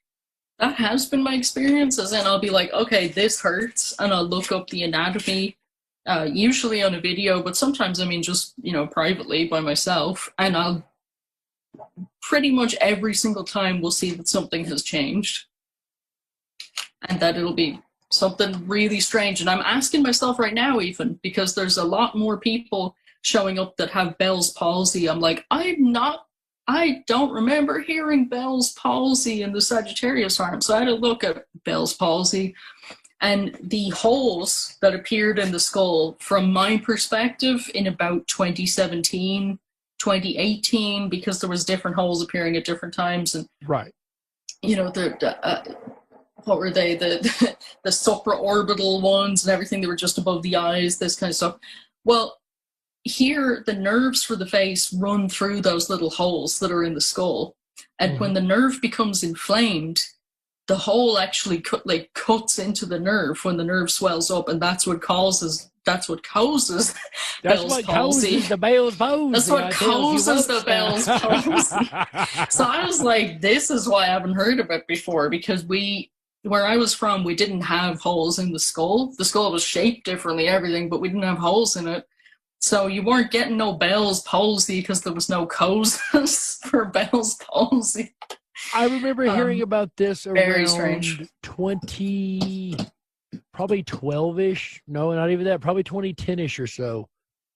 That has been my experience, as in I'll be like, okay, this hurts, and I'll look up the anatomy, usually on a video, but sometimes, I mean, just, privately by myself, and I'll pretty much every single time we'll see that something has changed, and that it'll be something really strange. And I'm asking myself right now, even, because there's a lot more people showing up that have Bell's palsy. I'm like, I don't remember hearing Bell's palsy in the Sagittarius arm. So I had to look at Bell's palsy, and the holes that appeared in the skull, from my perspective, in about 2017, 2018, because there was different holes appearing at different times. And, right. What were they? The supraorbital ones and everything that were just above the eyes, this kind of stuff. Well, here, the nerves for the face run through those little holes that are in the skull. And when the nerve becomes inflamed, the hole actually cuts into the nerve when the nerve swells up, and that's what causes Bell's palsy. The Bell's palsy. That's what causes the Bell's palsy. So I was like, this is why I haven't heard of it before, because where I was from, we didn't have holes in the skull. The skull was shaped differently, everything, but we didn't have holes in it. So you weren't getting no Bell's palsy because there was no causes for Bell's palsy. I remember hearing about this very around strange. Probably 12-ish. No, not even that. Probably 2010-ish or so.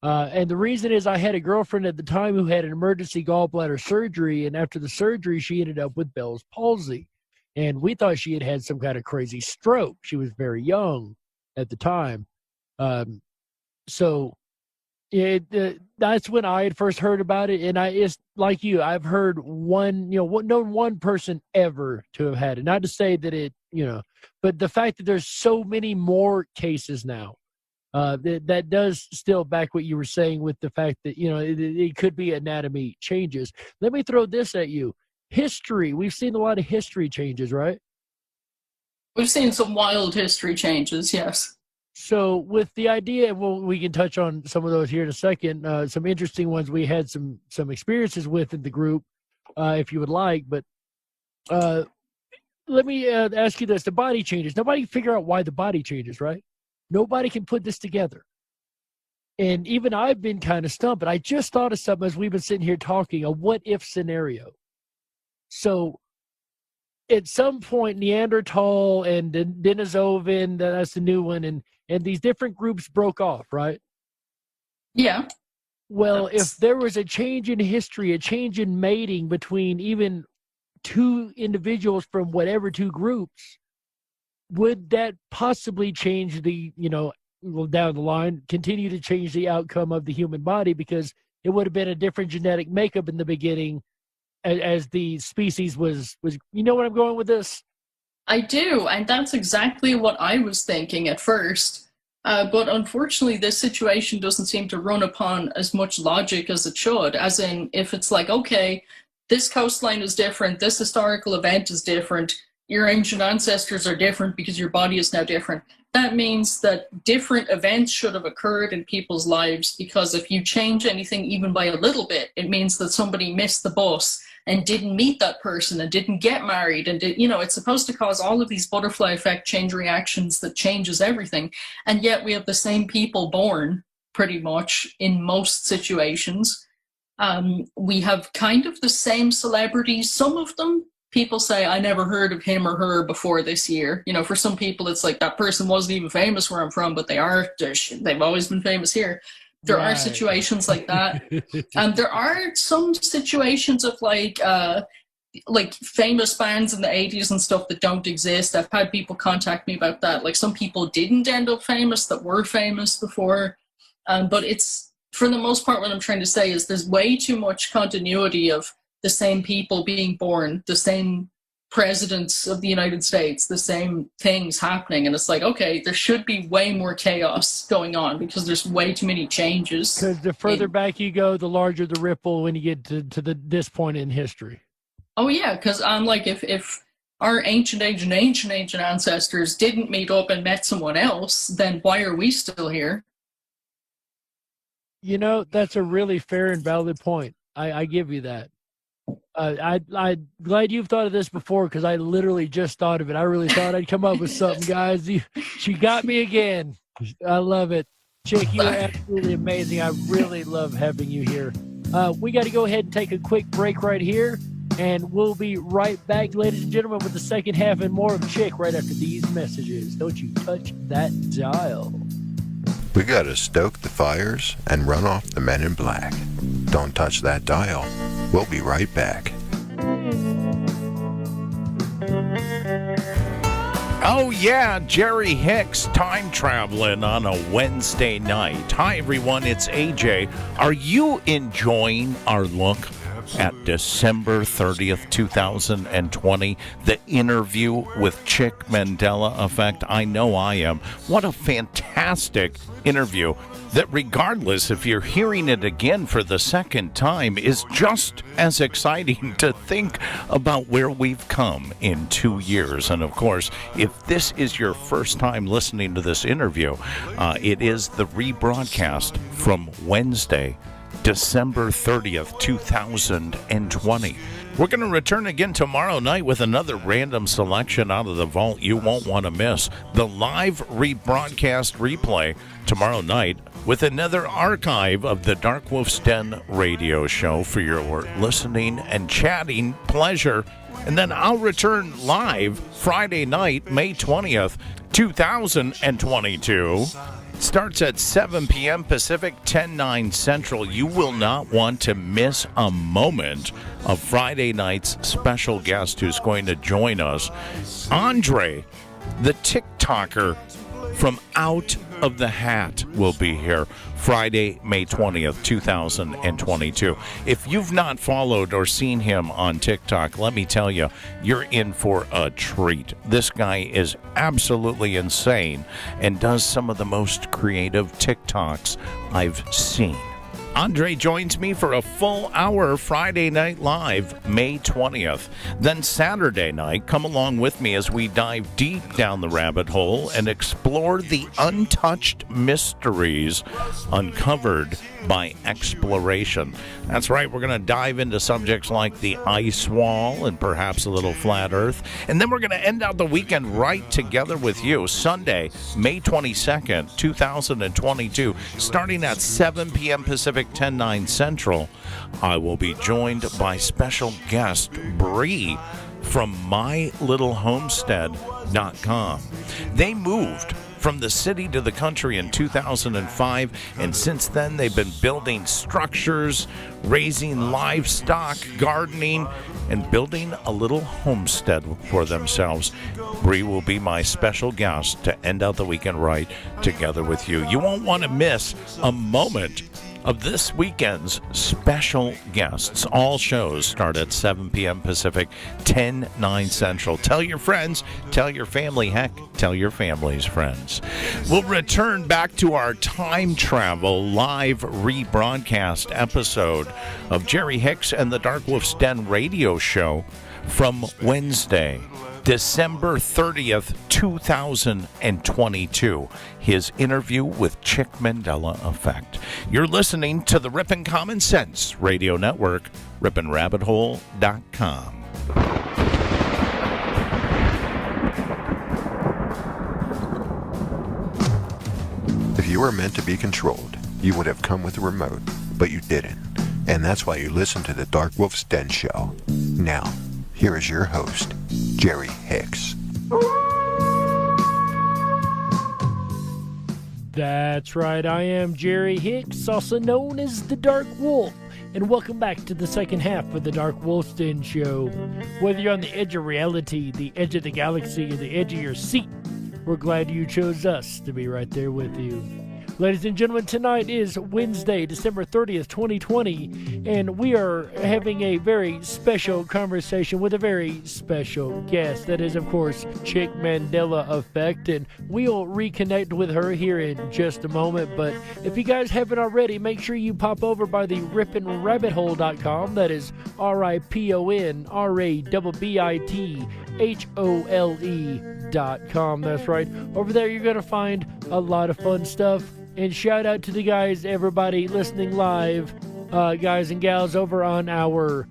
And the reason is I had a girlfriend at the time who had an emergency gallbladder surgery, and after the surgery, she ended up with Bell's palsy. And we thought she had some kind of crazy stroke. She was very young at the time. That's when I had first heard about it, and it's like you. I've heard known one person ever to have had it. Not to say that but the fact that there's so many more cases now, that does still back what you were saying with the fact that it could be anatomy changes. Let me throw this at you: history. We've seen a lot of history changes, right? We've seen some wild history changes, yes. So with the idea, we can touch on some of those here in a second. Some interesting ones we had some experiences with in the group, if you would like. But let me ask you this. The body changes. Nobody can figure out why the body changes, right? Nobody can put this together. And even I've been kind of stumped, but I just thought of something as we've been sitting here talking, a what-if scenario. So at some point, Neanderthal and Denisovan, that's the new one, and these different groups broke off, right? Yeah. Well, if there was a change in history, a change in mating between even two individuals from whatever two groups, would that possibly change down the line, continue to change the outcome of the human body, because it would have been a different genetic makeup in the beginning as the species was, you know where I'm going with this? I do, and that's exactly what I was thinking at first. But unfortunately, this situation doesn't seem to run upon as much logic as it should. As in, if it's like, okay, this coastline is different, this historical event is different, your ancient ancestors are different because your body is now different. That means that different events should have occurred in people's lives, because if you change anything even by a little bit, it means that somebody missed the bus and didn't meet that person and didn't get married. And, it's supposed to cause all of these butterfly effect change reactions that changes everything. And yet we have the same people born, pretty much, in most situations. We have kind of the same celebrities. Some of them, people say, I never heard of him or her before this year. For some people, it's like that person wasn't even famous where I'm from, but they've always been famous here. There are situations like that. There are some situations of like famous bands in the 80s and stuff that don't exist. I've had people contact me about that. Like, some people didn't end up famous that were famous before. But it's for the most part, what I'm trying to say is there's way too much continuity of the same people being born, the same presidents of the United States, the same things happening. And it's like, okay, there should be way more chaos going on because there's way too many changes. Because the further back you go, the larger the ripple when you get to this point in history. Oh, yeah, because I'm like, if our ancient ancestors didn't meet up and met someone else, then why are we still here? You know, that's a really fair and valid point. I give you that. I'm glad you've thought of this before, because I literally just thought of it. I really thought I'd come up with something, guys. She got me again. I love it. Chick, you are absolutely amazing. I really love having you here. We got to go ahead and take a quick break right here, and we'll be right back, ladies and gentlemen, with the second half and more of Chick right after these messages. Don't you touch that dial. We gotta stoke the fires and run off the men in black. Don't touch that dial. We'll be right back. Oh yeah, Jerry Hicks time traveling on a Wednesday night. Hi everyone, it's AJ. Are you enjoying our look at December 30th, 2020, the interview with Chick Mandela Effect? I know I am. What a fantastic interview that, regardless if you're hearing it again for the second time, is just as exciting to think about where we've come in 2 years. And of course, if this is your first time listening to this interview, it is the rebroadcast from Wednesday, December 30th, 2020. We're going to return again tomorrow night with another random selection out of the vault you won't want to miss. The live rebroadcast replay tomorrow night with another archive of the Dark Wolf's Den radio show for your listening and chatting pleasure. And then I'll return live Friday night, May 20th, 2022. Starts at 7 p.m. Pacific, 10/9 Central. You will not want to miss a moment of Friday night's special guest who's going to join us. Andre, the TikToker from Out of the Hat, will be here Friday, May 20th, 2022. If you've not followed or seen him on TikTok, let me tell you, you're in for a treat. This guy is absolutely insane and does some of the most creative TikToks I've seen. Andre joins me for a full hour Friday Night Live, May 20th. Then Saturday night, come along with me as we dive deep down the rabbit hole and explore the untouched mysteries uncovered by exploration. That's right, we're going to dive into subjects like the ice wall and perhaps a little flat earth. And then we're going to end out the weekend right together with you. Sunday, May 22nd, 2022, starting at 7 p.m. Pacific, 10/9 Central. I will be joined by special guest Bree from MyLittleHomestead.com. They moved from the city to the country in 2005, and since then they've been building structures, raising livestock, gardening, and building a little homestead for themselves. Bree will be my special guest to end out the weekend right together with you. You won't want to miss a moment of this weekend's special guests. All shows start at 7 p.m. Pacific, 10/9 Central. Tell your friends, tell your family, heck, tell your family's friends. We'll return back to our time travel live rebroadcast episode of Jerry Hicks and the Dark Wolf's Den radio show from Wednesday, December 30th, 2022. His interview with Chick Mandela Effect. You're listening to the Ripon Common Sense Radio Network, RiponRabbitHole.com. If you were meant to be controlled, you would have come with a remote, but you didn't. And that's why you listen to the Dark Wolf's Den show. Now, here is your host, Jerry Hicks. That's right, I am Jerry Hicks, also known as the Dark Wolf, and welcome back to the second half of the Dark Wolf's Den show. Whether you're on the edge of reality, the edge of the galaxy, or the edge of your seat, we're glad you chose us to be right there with you. Ladies and gentlemen, tonight is Wednesday, December 30th, 2020, and we are having a very special conversation with a very special guest. That is, of course, Chick Mandela Effect, and we'll reconnect with her here in just a moment. But if you guys haven't already, make sure you pop over by the RiponRabbitHole.com. That is RiponRabbitHole.com. That's right. Over there, you're going to find a lot of fun stuff. And shout out to the guys, everybody listening live, guys and gals over on our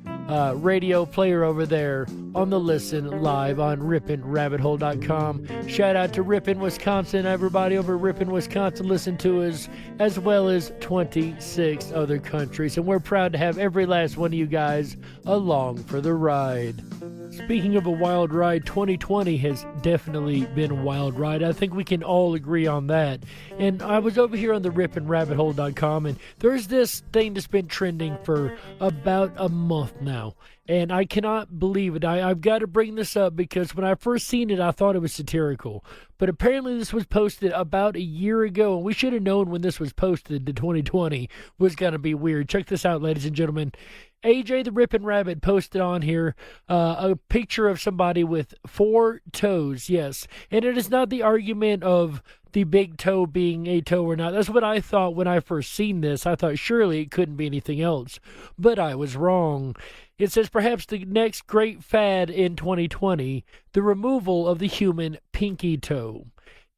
radio player over there on the Listen Live on RiponRabbitHole.com. Shout out to Ripon, Wisconsin. Everybody over at Ripon, Wisconsin listen to us, as well as 26 other countries. And we're proud to have every last one of you guys along for the ride. Speaking of a wild ride, 2020 has definitely been a wild ride. I think we can all agree on that. And I was over here on the RiponRabbitHole.com, and there's this thing that's been trending for about a month now. And I cannot believe it. I've got to bring this up because when I first seen it, I thought it was satirical. But apparently this was posted about a year ago, and we should have known when this was posted that 2020 was going to be weird. Check this out, ladies and gentlemen. AJ the Ripon Rabbit posted on here a picture of somebody with 4 toes, yes. And it is not the argument of the big toe being a toe or not. That's what I thought when I first seen this. I thought surely it couldn't be anything else. But I was wrong. It says perhaps the next great fad in 2020, the removal of the human pinky toe.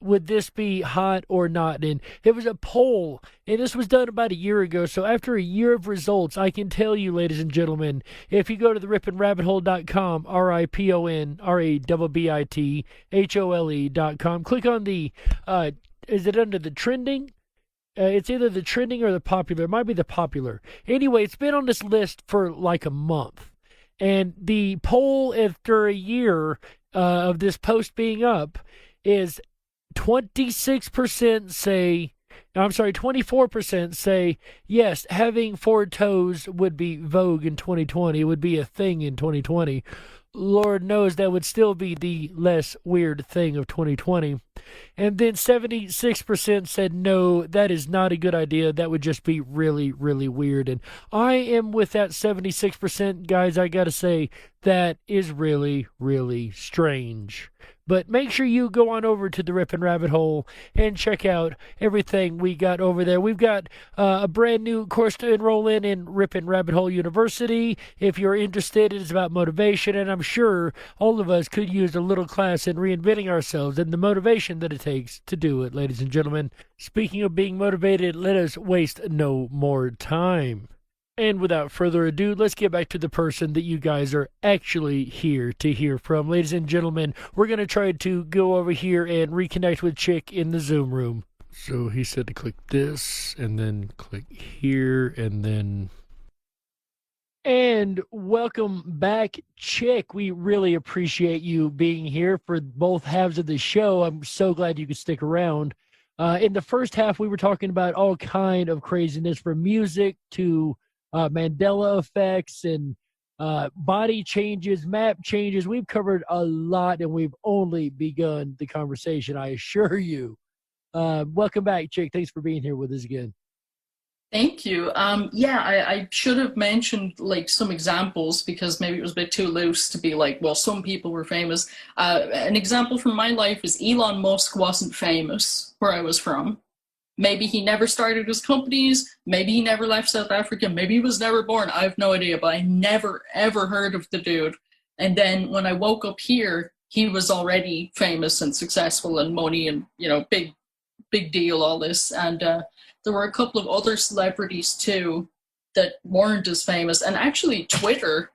Would this be hot or not? And it was a poll, and this was done about a year ago. So after a year of results, I can tell you, ladies and gentlemen, if you go to the RiponRabbitHole.com, RiponRabbitHole.com, click on the, is it under the trending? It's either the trending or the popular. It might be the popular. Anyway, it's been on this list for like a month. And the poll after a year of this post being up is 24% say, yes, having 4 toes would be vogue in 2020. It would be a thing in 2020. Lord knows that would still be the less weird thing of 2020. And then 76% said, no, that is not a good idea. That would just be really, really weird. And I am with that 76%, guys. I got to say, that is really, really strange. But make sure you go on over to the Ripon Rabbit Hole and check out everything we got over there. We've got a brand new course to enroll in Ripon Rabbit Hole University. If you're interested, it is about motivation, and I'm sure all of us could use a little class in reinventing ourselves and the motivation that it takes to do it, ladies and gentlemen. Speaking of being motivated, let us waste no more time. And without further ado, let's get back to the person that you guys are actually here to hear from. Ladies and gentlemen, we're going to try to go over here and reconnect with Chick in the Zoom room. So he said to click this, and then click here, and then... And welcome back, Chick. We really appreciate you being here for both halves of the show. I'm so glad you could stick around. In the first half, we were talking about all kind of craziness, from music to... Mandela effects and body changes, map changes. We've covered a lot, and we've only begun the conversation, I assure you. Welcome back, Chick. Thanks for being here with us again. Thank you. I should have mentioned like some examples, because maybe it was a bit too loose to be like, well, some people were famous. An example from my life is Elon Musk wasn't famous where I was from. Maybe he never started his companies. Maybe he never left South Africa. Maybe he was never born. I have no idea, but I never, ever heard of the dude. And then when I woke up here, he was already famous and successful and money and, you know, big deal, all this. And there were a couple of other celebrities, too, that weren't as famous. And actually, Twitter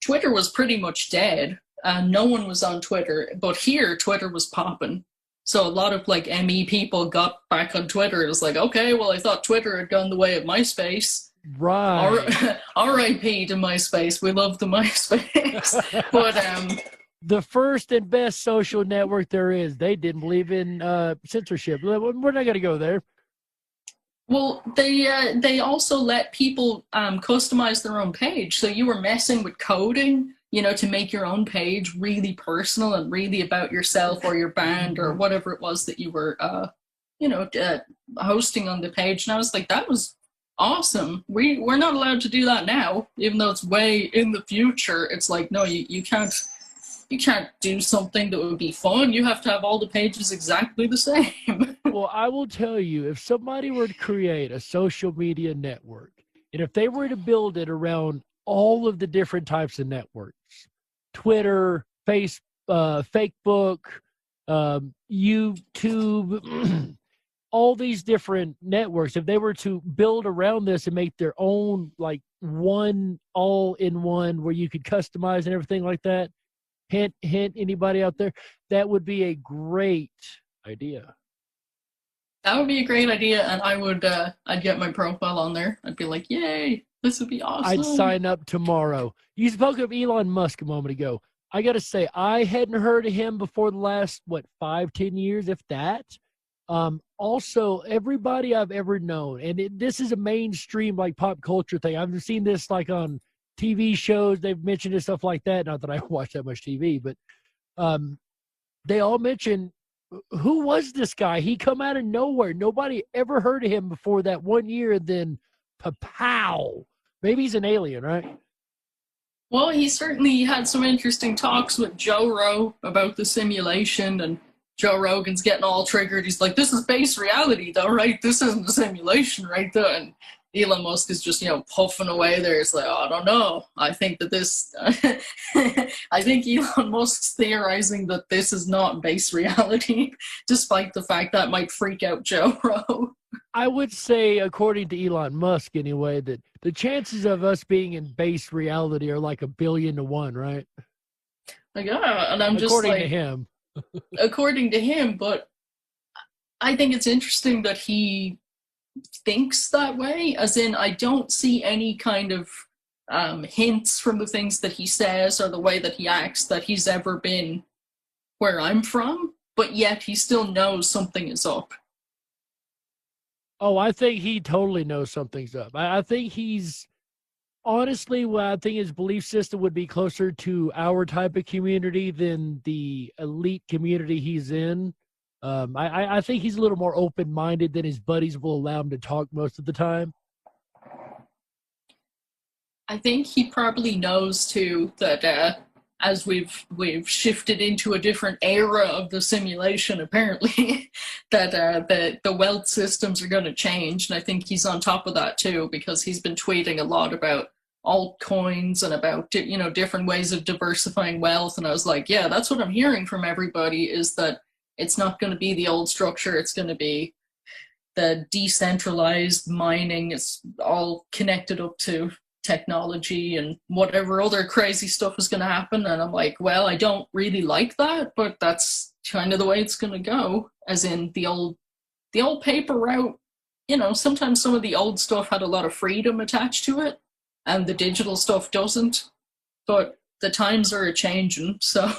was pretty much dead. No one was on Twitter. But here, Twitter was popping. So a lot of like ME people got back on Twitter. It was like, okay, well, I thought Twitter had gone the way of MySpace. Right. R.I.P. to MySpace. We love the MySpace. But the first and best social network there is. They didn't believe in censorship. We're not going to go there. Well, they also let people customize their own page. So you were messing with coding, you know, to make your own page really personal and really about yourself or your band or whatever it was that you were hosting on the page, and I was like, that was awesome. We're not allowed to do that now, even though it's way in the future. It's like, no, you can't do something that would be fun. You have to have all the pages exactly the same. Well, I will tell you, if somebody were to create a social media network, and if they were to build it around all of the different types of networks, Twitter, Facebook, YouTube, all these different networks, if they were to build around this and make their own, like, one all-in-one where you could customize and everything like that, hint, anybody out there, that would be a great idea. That would be a great idea, and I'd get my profile on there. I'd be like, yay, this would be awesome. I'd sign up tomorrow. You spoke of Elon Musk a moment ago. I got to say, I hadn't heard of him before the last, 5-10 years, if that. Also, everybody I've ever known, and this is a mainstream, like, pop culture thing. I've seen this, like, on TV shows. They've mentioned it, stuff like that. Not that I watch that much TV, but they all mention, who was this guy? He come out of nowhere. Nobody ever heard of him before that 1 year, and then pow. Maybe he's an alien, right? Well, he certainly had some interesting talks with Joe Rogan about the simulation, and Joe Rogan's getting all triggered. He's like, this is base reality, though, right? This isn't a simulation, right? And Elon Musk is just, puffing away there. It's like, oh, I don't know. I think that this, I think Elon Musk's theorizing that this is not base reality, despite the fact that might freak out Joe Rogan. I would say, according to Elon Musk anyway, that the chances of us being in base reality are like 1 billion to 1, right? Like, and I'm just according like, to him. According to him, but I think it's interesting that he thinks that way, as in, I don't see any kind of hints from the things that he says or the way that he acts that he's ever been where I'm from, but yet he still knows something is up. Oh, I think he totally knows something's up. I think he's, honestly, I think his belief system would be closer to our type of community than the elite community he's in. I think he's a little more open-minded than his buddies will allow him to talk most of the time. I think he probably knows, too, that as we've shifted into a different era of the simulation, apparently, that the wealth systems are going to change. And I think he's on top of that, too, because he's been tweeting a lot about altcoins and about, different ways of diversifying wealth. And I was like, yeah, that's what I'm hearing from everybody, is that it's not going to be the old structure. It's going to be the decentralized mining. It's all connected up to technology and whatever other crazy stuff is going to happen. And I'm like, well, I don't really like that, but that's kind of the way it's going to go. As in the old paper route, sometimes some of the old stuff had a lot of freedom attached to it and the digital stuff doesn't, but the times are a-changing, so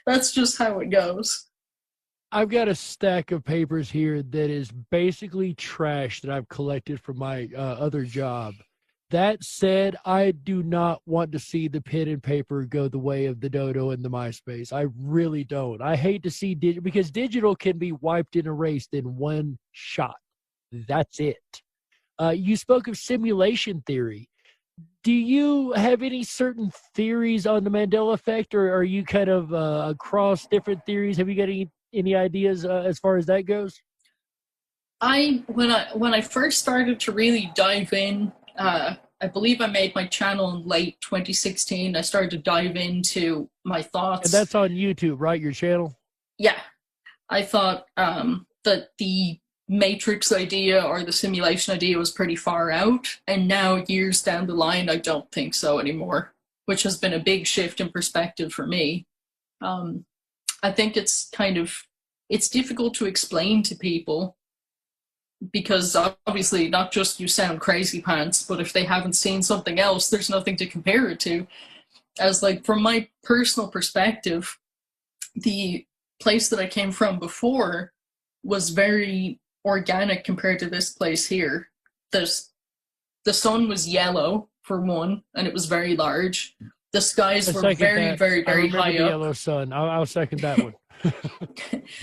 that's just how it goes. I've got a stack of papers here that is basically trash that I've collected from my other job. That said, I do not want to see the pen and paper go the way of the Dodo and the MySpace. I really don't. I hate to see digital, because digital can be wiped and erased in one shot. That's it. You spoke of simulation theory. Do you have any certain theories on the Mandela effect, or are you kind of across different theories? Have you got any ideas as far as that goes? When I first started to really dive in, I believe I made my channel in late 2016. I started to dive into my thoughts. And that's on YouTube, right? Your channel? Yeah. I thought that the Matrix idea or the simulation idea was pretty far out. And now, years down the line, I don't think so anymore, which has been a big shift in perspective for me. I think it's difficult to explain to people, because obviously not just you sound crazy pants, but if they haven't seen something else, there's nothing to compare it to. As like, from my personal perspective, the place that I came from before was very organic compared to this place here. The sun was yellow, for one, and it was very large. The skies were very, very, very high up. The yellow sun. I'll second that one.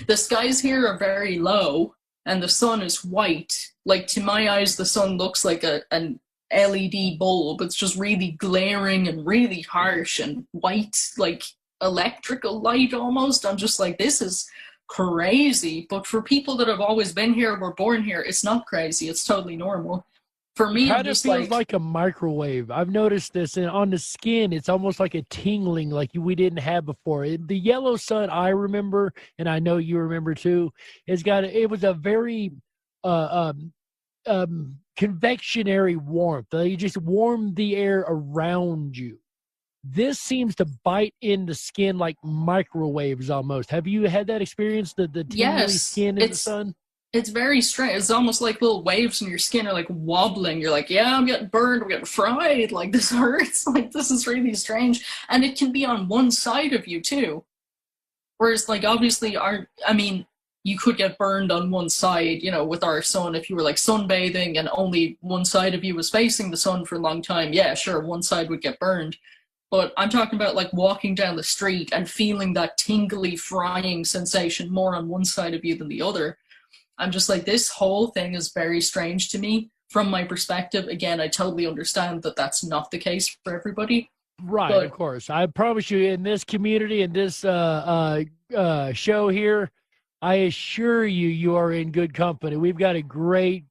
The skies here are very low, and the sun is white. Like, to my eyes, the sun looks like an LED bulb. It's just really glaring and really harsh and white, like electrical light almost. I'm just like, this is crazy. But for people that have always been here, were born here, it's not crazy. It's totally normal. For me, kind of feels like a microwave. I've noticed this, and on the skin, it's almost like a tingling like we didn't have before. The yellow sun, I remember, and I know you remember too, it was a very convectionary warmth. You just warm the air around you. This seems to bite in the skin like microwaves almost. Have you had that experience, the tingly skin in the sun? It's very strange. It's almost like little waves in your skin are like wobbling. You're like, yeah, I'm getting burned. I'm getting fried. Like, this hurts. Like, this is really strange. And it can be on one side of you too. Whereas, like, obviously, you could get burned on one side, you know, with our sun. If you were like sunbathing and only one side of you was facing the sun for a long time, yeah, sure, one side would get burned. But I'm talking about like walking down the street and feeling that tingly frying sensation more on one side of you than the other. I'm just like, this whole thing is very strange to me from my perspective. Again, I totally understand that that's not the case for everybody. Right, of course. I promise you, in this community, in this show here, I assure you, you are in good company. We've got a great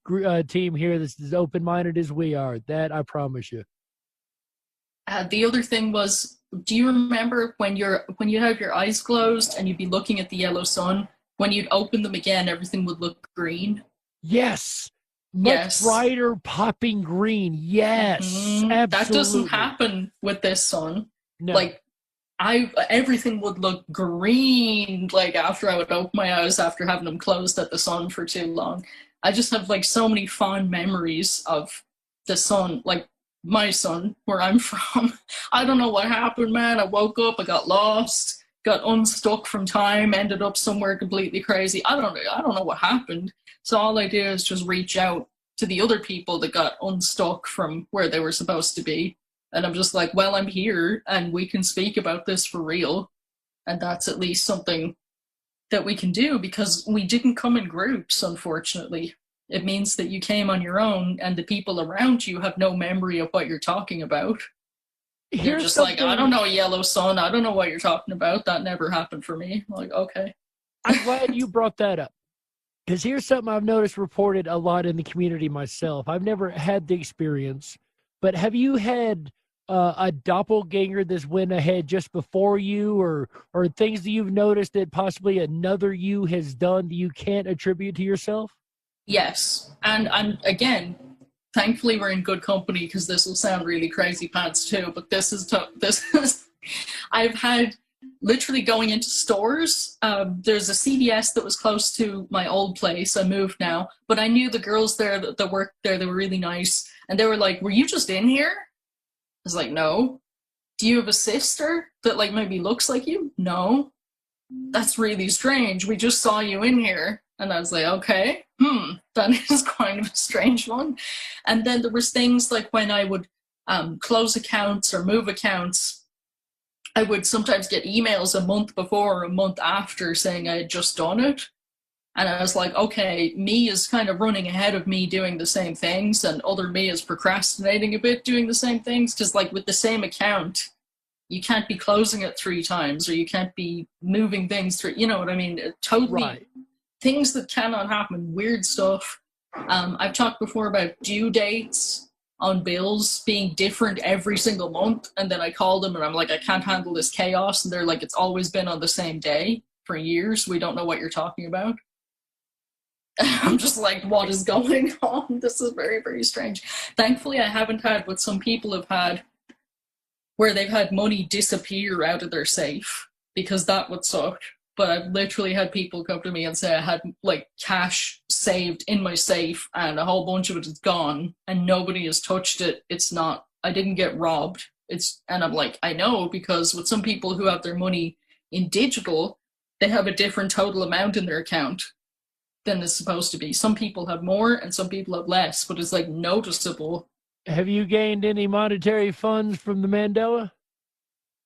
team here that's as open-minded as we are. That I promise you. The other thing was, do you remember when you have your eyes closed and you'd be looking at the yellow sun? When you'd open them again, everything would look green. Yes. Much brighter popping green. Yes. Absolutely. That doesn't happen with this sun. No. Like, everything would look green, like, after I would open my eyes after having them closed at the sun for too long. I just have, like, so many fond memories of the sun, like, my sun, where I'm from. I don't know what happened, man. I woke up, I got lost, got unstuck from time, ended up somewhere completely crazy. I don't know what happened. So all I do is just reach out to the other people that got unstuck from where they were supposed to be. And I'm just like, well, I'm here and we can speak about this for real. And that's at least something that we can do, because we didn't come in groups, unfortunately. It means that you came on your own and the people around you have no memory of what you're talking about. You're just like, I don't know, yellow sun. I don't know what you're talking about. That never happened for me. I'm like, okay. I'm glad you brought that up. Because here's something I've noticed reported a lot in the community myself. I've never had the experience, but have you had a doppelganger that's went ahead just before you, or things that you've noticed that possibly another you has done that you can't attribute to yourself? Yes. And again, thankfully we're in good company, because this will sound really crazy pants too, but this is I've had literally going into stores. There's a CVS that was close to my old place. I moved now, but I knew the girls there that worked there. They were really nice. And they were like, were you just in here? I was like, no. Do you have a sister that like maybe looks like you? No. That's really strange. We just saw you in here. And I was like, okay, that is kind of a strange one. And then there was things like when I would close accounts or move accounts, I would sometimes get emails a month before or a month after saying I had just done it. And I was like, okay, me is kind of running ahead of me doing the same things, and other me is procrastinating a bit doing the same things. Because like with the same account, you can't be closing it 3 times, or you can't be moving things through, you know what I mean? Totally. Right. Things that cannot happen, weird stuff. I've talked before about due dates on bills being different every single month, and then I call them and I'm like, I can't handle this chaos, and they're like, it's always been on the same day for years. We don't know what you're talking about. I'm just like, what is going on? This is very, very strange. Thankfully, I haven't had what some people have had, where they've had money disappear out of their safe, because that would suck. But I've literally had people come to me and say I had like cash saved in my safe and a whole bunch of it is gone and nobody has touched it. It's not, I didn't get robbed. And I'm like, I know, because with some people who have their money in digital, they have a different total amount in their account than it's supposed to be. Some people have more and some people have less, but it's like noticeable. Have you gained any monetary funds from the Mandela?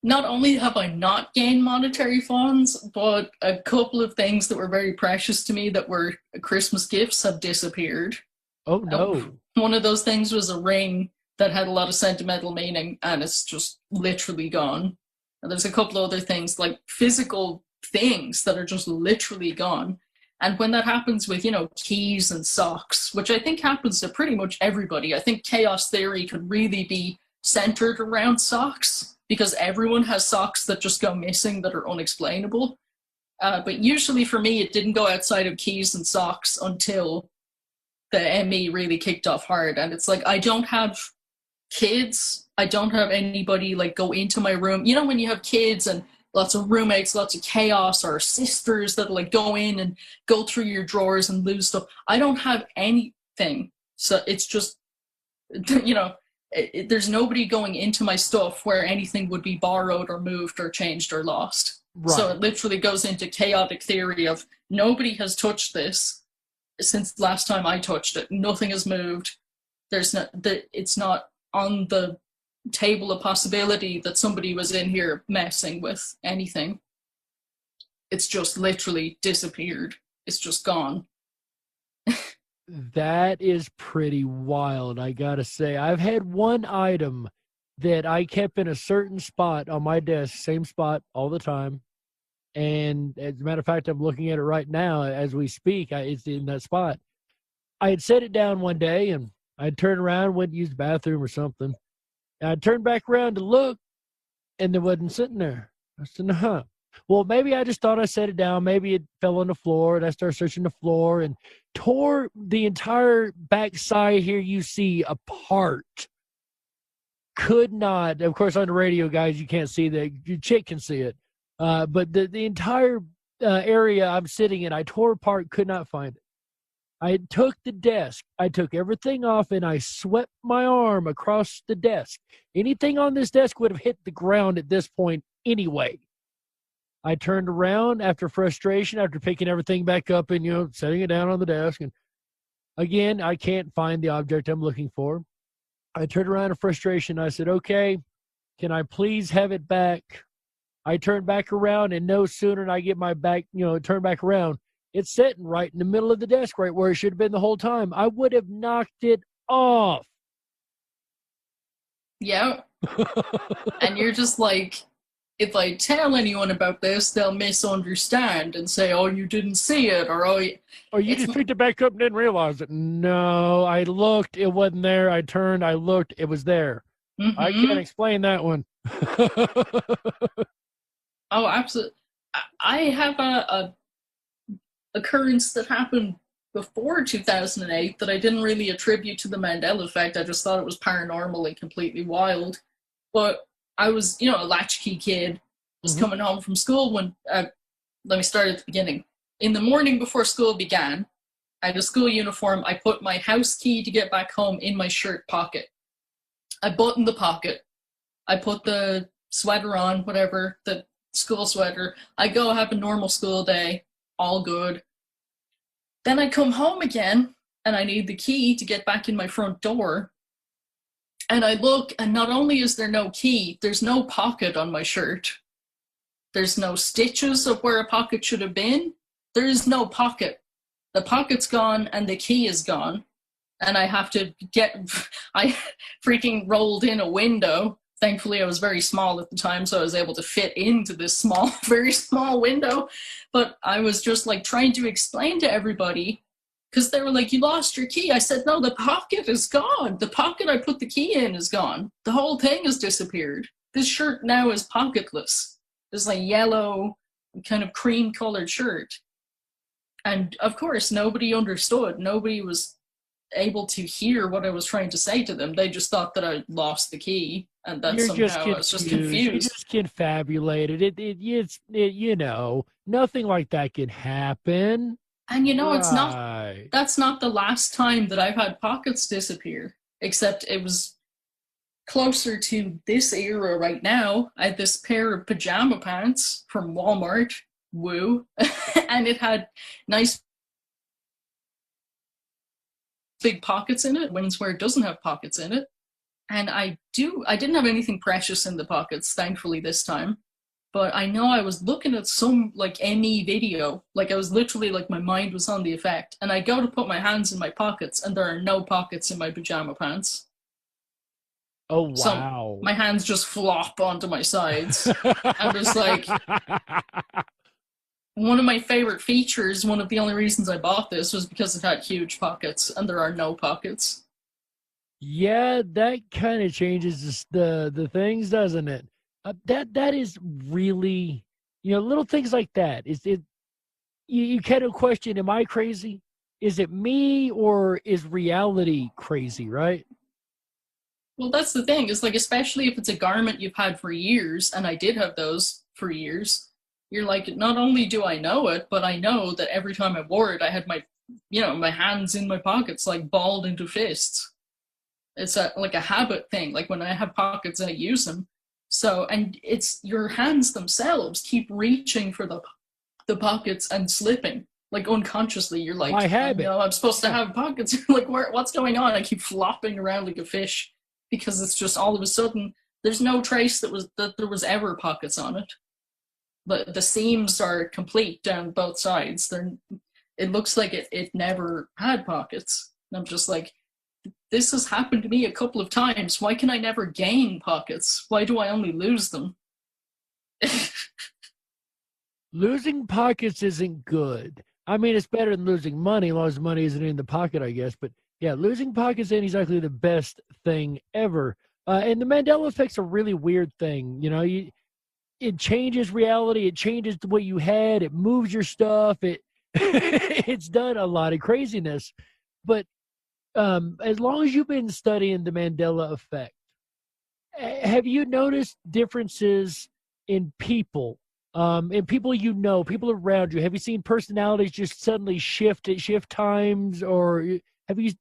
not only have I not gained monetary funds, but a couple of things that were very precious to me that were Christmas gifts have disappeared. Oh, no. One of those things was a ring that had a lot of sentimental meaning, and it's just literally gone. And there's a couple other things, like physical things that are just literally gone. And when that happens with, keys and socks, which I think happens to pretty much everybody, I think chaos theory could really be centered around socks, because everyone has socks that just go missing that are unexplainable. But usually for me, it didn't go outside of keys and socks until the ME really kicked off hard. And it's like, I don't have kids. I don't have anybody like go into my room. When you have kids and lots of roommates, lots of chaos, or sisters that like go in and go through your drawers and lose stuff. I don't have anything. So it's just, there's nobody going into my stuff where anything would be borrowed or moved or changed or lost. Right. So it literally goes into chaotic theory of nobody has touched this since last time I touched it. Nothing has moved. It's not on the table of possibility that somebody was in here messing with anything. It's just literally disappeared. It's just gone. That is pretty wild, I gotta say. I've had one item that I kept in a certain spot on my desk, same spot all the time. And as a matter of fact, I'm looking at it right now as we speak. It's in that spot. I had set it down one day, and I'd turn around, went to use the bathroom or something. And I'd turn back around to look, and it wasn't sitting there. I said, huh. Well, maybe I just thought I set it down. Maybe it fell on the floor, and I started searching the floor and tore the entire backside here you see apart. Could not, of course, on the radio, guys, you can't see that. Your chick can see it. But the entire area I'm sitting in, I tore apart, could not find it. I took the desk. I took everything off, and I swept my arm across the desk. Anything on this desk would have hit the ground at this point anyway. I turned around after frustration, after picking everything back up and, setting it down on the desk. And again, I can't find the object I'm looking for. I turned around in frustration. I said, okay, can I please have it back? I turned back around, and no sooner than I get my back, turn back around, it's sitting right in the middle of the desk, right where it should have been the whole time. I would have knocked it off. Yeah. And you're just like, if I tell anyone about this, they'll misunderstand and say, oh, you didn't see it, or or you just picked it back up and didn't realize it. No, I looked, it wasn't there. I turned, I looked, it was there. Mm-hmm. I can't explain that one. Oh, absolutely. I have a occurrence that happened before 2008 that I didn't really attribute to the Mandela effect. I just thought it was paranormal and completely wild. But I was, a latchkey kid, was coming home from school when, let me start at the beginning. In the morning before school began, I had a school uniform. I put my house key to get back home in my shirt pocket. I buttoned the pocket. I put the sweater on, whatever, the school sweater. I go have a normal school day, all good. Then I come home again, and I need the key to get back in my front door. And I look, and not only is there no key, there's no pocket on my shirt. There's no stitches of where a pocket should have been. There is no pocket. The pocket's gone, and the key is gone. And I have to I freaking rolled in a window. Thankfully, I was very small at the time, so I was able to fit into this small, very small window. But I was just like trying to explain to everybody, because they were like, you lost your key. I said, no, the pocket is gone. The pocket I put the key in is gone. The whole thing has disappeared. This shirt now is pocketless. It's like yellow, kind of cream-colored shirt. And of course, nobody understood. Nobody was able to hear what I was trying to say to them. They just thought that I lost the key, and that somehow I was just confused. You're just confabulated. It's nothing like that can happen. And it's not, that's not the last time that I've had pockets disappear, except it was closer to this era right now. I had this pair of pajama pants from Walmart, woo, and it had nice big pockets in it. Where it doesn't have pockets in it. And I didn't have anything precious in the pockets, thankfully, this time. But I know I was looking at some, like, ME video. Like, I was literally, like, my mind was on the effect. And I go to put my hands in my pockets, and there are no pockets in my pajama pants. Oh, wow. So my hands just flop onto my sides. I was like, one of my favorite features, one of the only reasons I bought this was because it had huge pockets, and there are no pockets. Yeah, that kind of changes the things, doesn't it? That is really, little things like that. You kind of question, am I crazy? Is it me, or is reality crazy, right? Well, that's the thing. It's like, especially if it's a garment you've had for years, and I did have those for years, you're like, not only do I know it, but I know that every time I wore it, I had my hands in my pockets, like balled into fists. It's like a habit thing. Like, when I have pockets, I use them. So, and it's your hands themselves keep reaching for the pockets and slipping. Like, unconsciously, you're like, my habit. I'm supposed to have pockets. Like, what's going on? I keep flopping around like a fish because it's just all of a sudden, there's no trace that there was ever pockets on it. But the seams are complete down both sides. It looks like it never had pockets. And I'm just like, this has happened to me a couple of times. Why can I never gain pockets? Why do I only lose them? Losing pockets isn't good. I mean, it's better than losing money, as long as money isn't in the pocket, I guess. But yeah, losing pockets ain't exactly the best thing ever. And the Mandela effect's a really weird thing. It changes reality. It changes what you had. It moves your stuff. It's done a lot of craziness. But as long as you've been studying the Mandela effect, have you noticed differences in people? In people people around you? Have you seen personalities just suddenly shift at shift times, or have you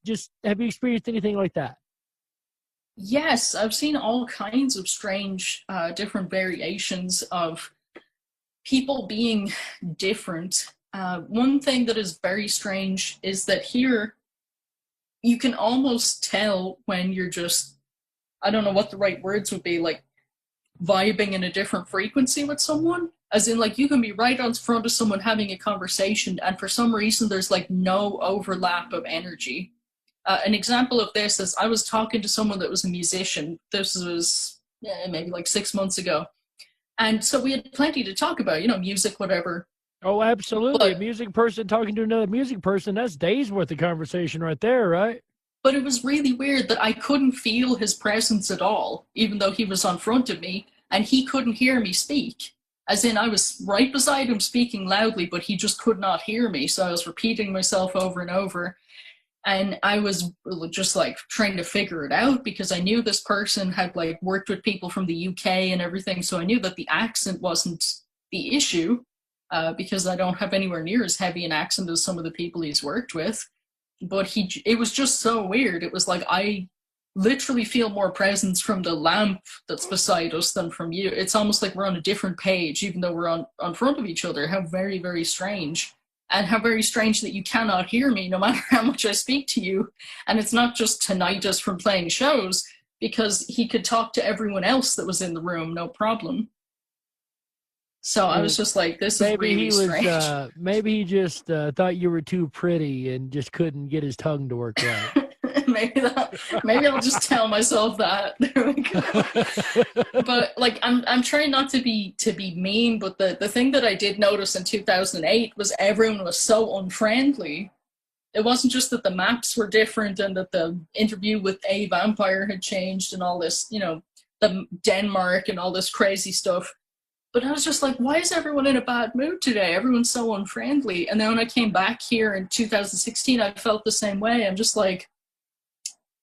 experienced anything like that? Yes, I've seen all kinds of strange, different variations of people being different. One thing that is very strange is that here, you can almost tell when you're just, I don't know what the right words would be, like vibing in a different frequency with someone. As in, like, you can be right on front of someone having a conversation, and for some reason there's like no overlap of energy. An example of this is I was talking to someone that was a musician. This was maybe like 6 months ago. And so we had plenty to talk about, music, whatever. Oh, absolutely. A music person talking to another music person, that's days worth of conversation right there, right? But it was really weird that I couldn't feel his presence at all, even though he was on front of me, and he couldn't hear me speak. As in, I was right beside him speaking loudly, but he just could not hear me. So I was repeating myself over and over. And I was just like trying to figure it out, because I knew this person had like worked with people from the UK and everything. So I knew that the accent wasn't the issue, because I don't have anywhere near as heavy an accent as some of the people he's worked with. But it was just so weird. It was like, I literally feel more presence from the lamp that's beside us than from you. It's almost like we're on a different page, even though we're on front of each other. How very, very strange. And how very strange that you cannot hear me no matter how much I speak to you. And it's not just tinnitus from playing shows, because he could talk to everyone else that was in the room, no problem. So I was just like, this is really strange. Maybe he just thought you were too pretty and just couldn't get his tongue to work right. Maybe I'll just tell myself that. There we go. But like, I'm trying not to be mean, but the thing that I did notice in 2008 was everyone was so unfriendly. It wasn't just that the maps were different and that the interview with a vampire had changed and all this, the Denmark and all this crazy stuff. But I was just like, why is everyone in a bad mood today? Everyone's so unfriendly. And then when I came back here in 2016, I felt the same way. I'm just like,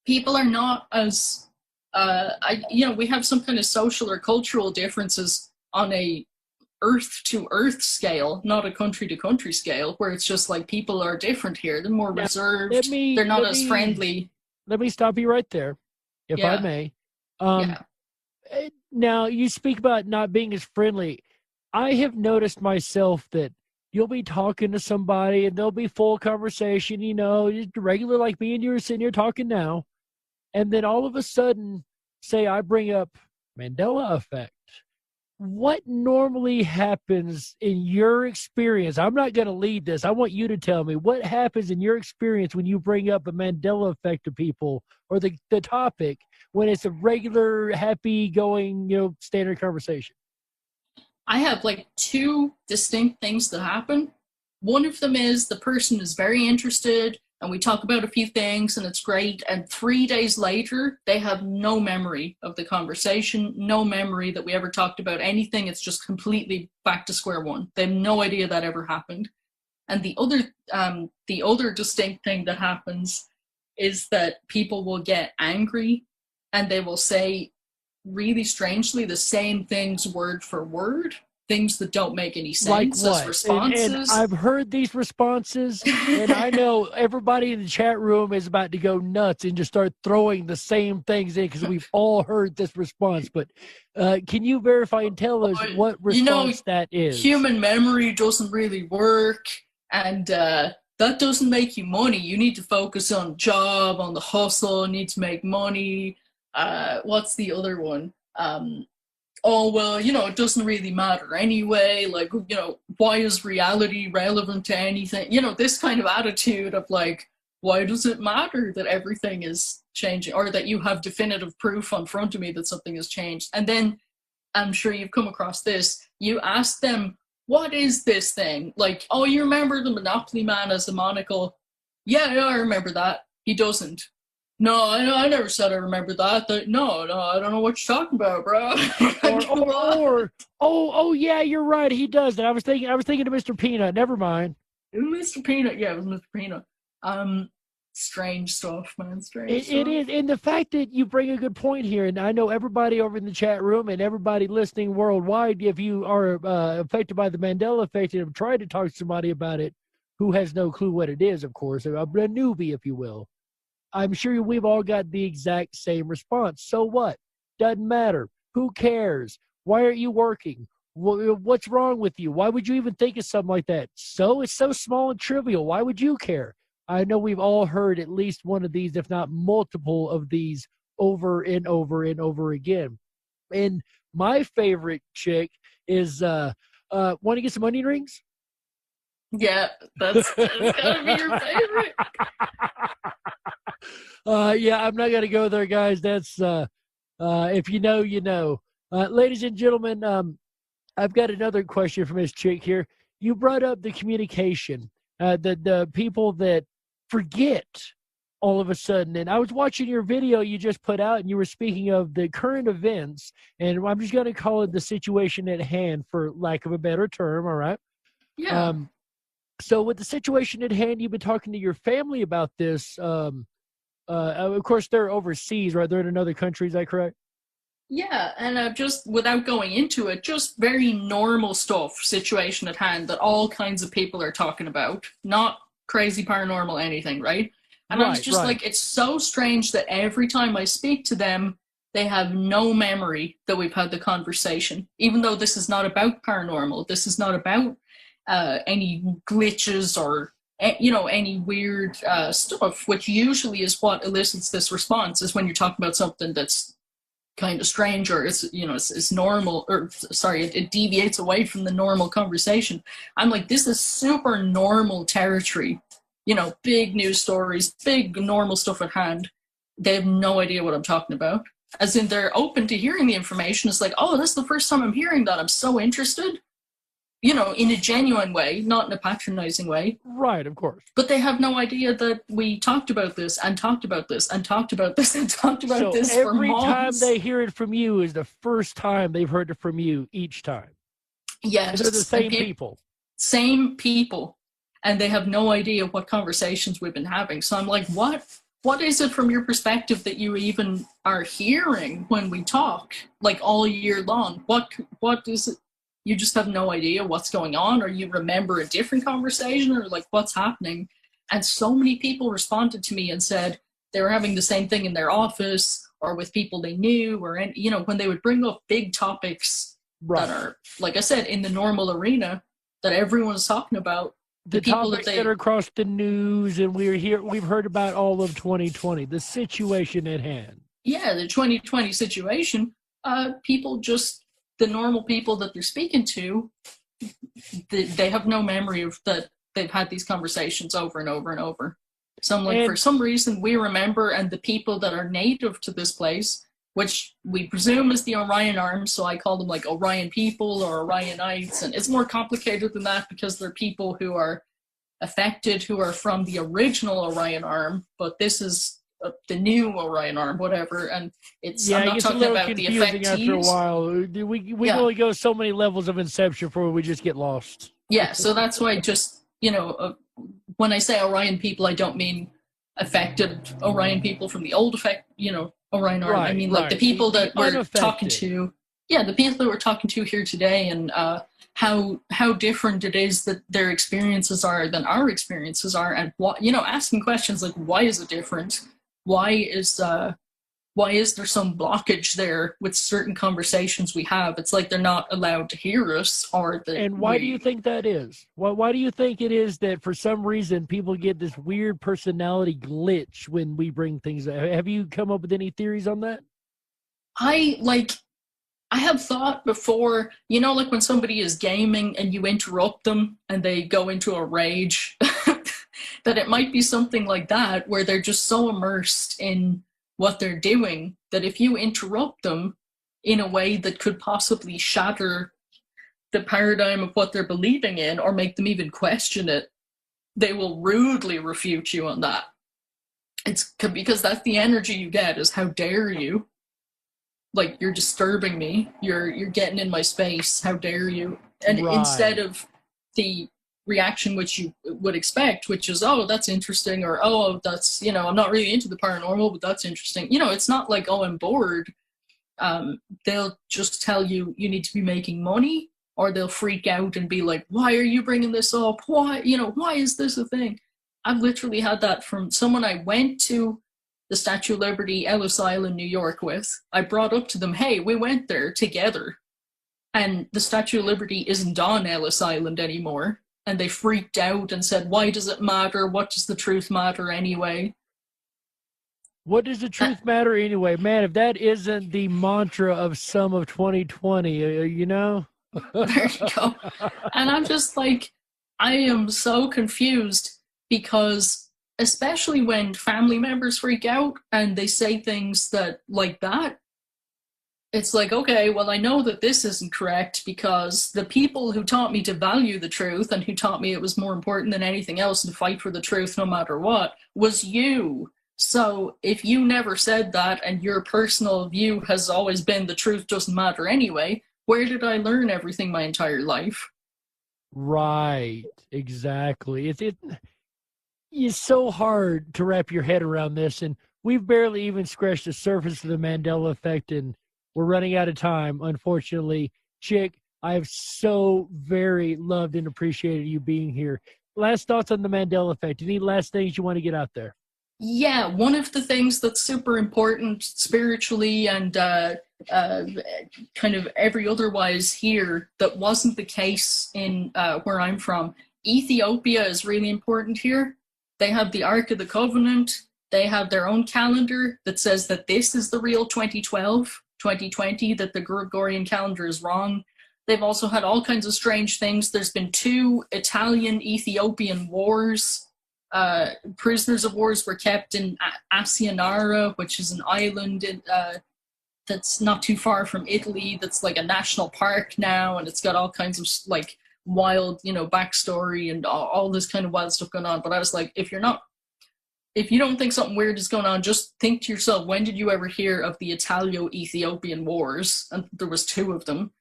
people are not as, we have some kind of social or cultural differences on a earth to earth scale, not a country to country scale, where it's just like people are different here. They're more reserved. They're not as friendly. Let me stop you right there, if I may. Now, you speak about not being as friendly. I have noticed myself that you'll be talking to somebody and there'll be full conversation, just regular like me and you are sitting here talking now. And then all of a sudden, say I bring up Mandela effect, what normally happens in your experience? I'm not going to lead this. I want you to tell me what happens in your experience when you bring up the Mandela effect to people or the topic when it's a regular, happy going, standard conversation. I have like two distinct things that happen. One of them is the person is very interested and we talk about a few things and it's great. And 3 days later, they have no memory of the conversation, no memory that we ever talked about anything. It's just completely back to square one. They have no idea that ever happened. And the other distinct thing that happens is that people will get angry and they will say really strangely the same things word for word, things that don't make any sense as responses. And I've heard these responses, and I know everybody in the chat room is about to go nuts and just start throwing the same things in because we've all heard this response. But can you verify and tell us what response that is? Human memory doesn't really work, and that doesn't make you money. You need to focus on job, on the hustle, need to make money. What's the other one? Oh, well, it doesn't really matter anyway. Like, why is reality relevant to anything? This kind of attitude of like, why does it matter that everything is changing or that you have definitive proof on front of me that something has changed? And then I'm sure you've come across this. You ask them, what is this thing? Like, oh, you remember the Monopoly man as a monocle? Yeah, I remember that. He doesn't. No, I never said I remember that. No, I don't know what you're talking about, bro. Yeah, you're right. He does that. I was thinking of Mr. Peanut. Never mind. Mr. Peanut, yeah, it was Mr. Peanut. Strange stuff, man. Strange stuff. It is, and the fact that you bring a good point here, and I know everybody over in the chat room and everybody listening worldwide, if you are affected by the Mandela effect and have tried to talk to somebody about it who has no clue what it is, of course, a newbie, if you will, I'm sure we've all got the exact same response. So what? Doesn't matter. Who cares? Why aren't you working? What's wrong with you? Why would you even think of something like that? So it's so small and trivial. Why would you care? I know we've all heard at least one of these, if not multiple of these, over and over and over again. And my favorite chick is, want to get some onion rings? Yeah, that's gotta be your favorite. Yeah, I'm not going to go there, guys. That's, if you know, you know. Ladies and gentlemen, I've got another question from this chick here. You brought up the communication, the people that forget all of a sudden. And I was watching your video you just put out, and you were speaking of the current events, and I'm just going to call it the situation at hand, for lack of a better term, all right? Yeah. So with the situation at hand, you've been talking to your family about this. Of course, they're overseas, right? They're in another country. Is that correct? Yeah, and just without going into it, just very normal stuff, situation at hand that all kinds of people are talking about. Not crazy paranormal anything, right? And I was just like, it's so strange that every time I speak to them, they have no memory that we've had the conversation. Even though this is not about paranormal. This is not about any glitches or any weird stuff, which usually is what elicits this response, is when you're talking about something that's kind of strange or it's normal, or sorry, it deviates away from the normal conversation. I'm like, this is super normal territory, big news stories, big normal stuff at hand. They have no idea what I'm talking about. As in, they're open to hearing the information. It's like, oh, that's the first time I'm hearing that. I'm so interested. In a genuine way, not in a patronizing way. Right, of course. But they have no idea that we talked about this and talked about this and talked about this and talked about this for months. Every time they hear it from you is the first time they've heard it from you each time. Yes. And they're the same people. Same people. And they have no idea what conversations we've been having. So I'm like, what is it from your perspective that you even are hearing when we talk, like all year long? What is it? You just have no idea what's going on, or you remember a different conversation, or like what's happening. And so many people responded to me and said they were having the same thing in their office or with people they knew, or, when they would bring up big topics that are, like I said, in the normal arena that everyone's talking about. The people topics that are across the news, and we've heard about all of 2020, the situation at hand. yeah, the 2020 situation, people just, the normal people that they're speaking to, they have no memory of that they've had these conversations over and over and over. So I'm like, for some reason we remember, and the people that are native to this place, which we presume is the Orion Arm, so I call them like Orion people or Orionites, and it's more complicated than that because they're people who are affected who are from the original Orion Arm, but this is the new Orion Arm, whatever, and it's, I'm not talking about the effectees. After a while. We only go so many levels of Inception before we just get lost. Yeah, so that's why just, when I say Orion people, I don't mean affected Orion people from the old Orion Arm. I mean, like, the people that we're talking to, the people that we're talking to here today, and how different it is that their experiences are than our experiences are, and what, asking questions like, why is it different? Why is there some blockage there with certain conversations we have? It's like they're not allowed to hear us, And why do you think that is? Why do you think it is that for some reason people get this weird personality glitch when we bring things up? Have you come up with any theories on that? I have thought before, like when somebody is gaming and you interrupt them and they go into a rage, that it might be something like that, where they're just so immersed in what they're doing that if you interrupt them in a way that could possibly shatter the paradigm of what they're believing in or make them even question it, they will rudely refute you on that. It's because that's the energy you get, is how dare you? Like, you're disturbing me. You're getting in my space. How dare you? And instead of the reaction which you would expect, which is, oh, that's interesting, or, oh, that's, I'm not really into the paranormal, but that's interesting. It's not like, oh, I'm bored. They'll just tell you need to be making money, or they'll freak out and be like, why are you bringing this up? Why, why is this a thing? I've literally had that from someone I went to the Statue of Liberty, Ellis Island, New York with. I brought up to them, hey, we went there together, and the Statue of Liberty isn't on Ellis Island anymore. And they freaked out and said, why does it matter? What does the truth matter anyway? What does the truth matter anyway? Man, if that isn't the mantra of some of 2020, There you go. And I'm just like, I am so confused, because especially when family members freak out and they say things that like that, it's like, okay, well, I know that this isn't correct, because the people who taught me to value the truth and who taught me it was more important than anything else to fight for the truth no matter what was you. So if you never said that and your personal view has always been the truth doesn't matter anyway, where did I learn everything my entire life? Right, exactly. It's so hard to wrap your head around this, and we've barely even scratched the surface of the Mandela effect, and we're running out of time, unfortunately. Chick, I have so very loved and appreciated you being here. Last thoughts on the Mandela effect. Any last things you want to get out there? Yeah, one of the things that's super important spiritually and kind of every otherwise here that wasn't the case in where I'm from, Ethiopia is really important here. They have the Ark of the Covenant. They have their own calendar that says that this is the real 2020, that the Gregorian calendar is wrong. They've also had all kinds of strange things. There's been 2 Italian-Ethiopian wars. Prisoners of wars were kept in Asianara, which is an island that's not too far from Italy, that's like a national park now, and it's got all kinds of like wild, backstory and all this kind of wild stuff going on. But I was like, if you don't think something weird is going on, just think to yourself, when did you ever hear of the Italo-Ethiopian wars? And there was 2 of them.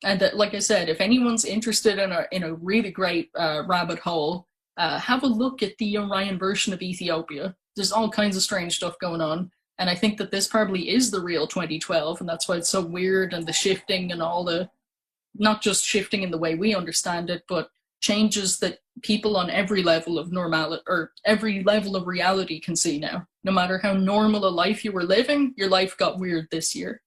And that, like I said, if anyone's interested in a really great rabbit hole, have a look at the Orion version of Ethiopia. There's all kinds of strange stuff going on. And I think that this probably is the real 2012, and that's why it's so weird, and the shifting and all the, not just shifting in the way we understand it, but changes that people on every level of normality or every level of reality can see now. No matter how normal a life you were living, your life got weird this year.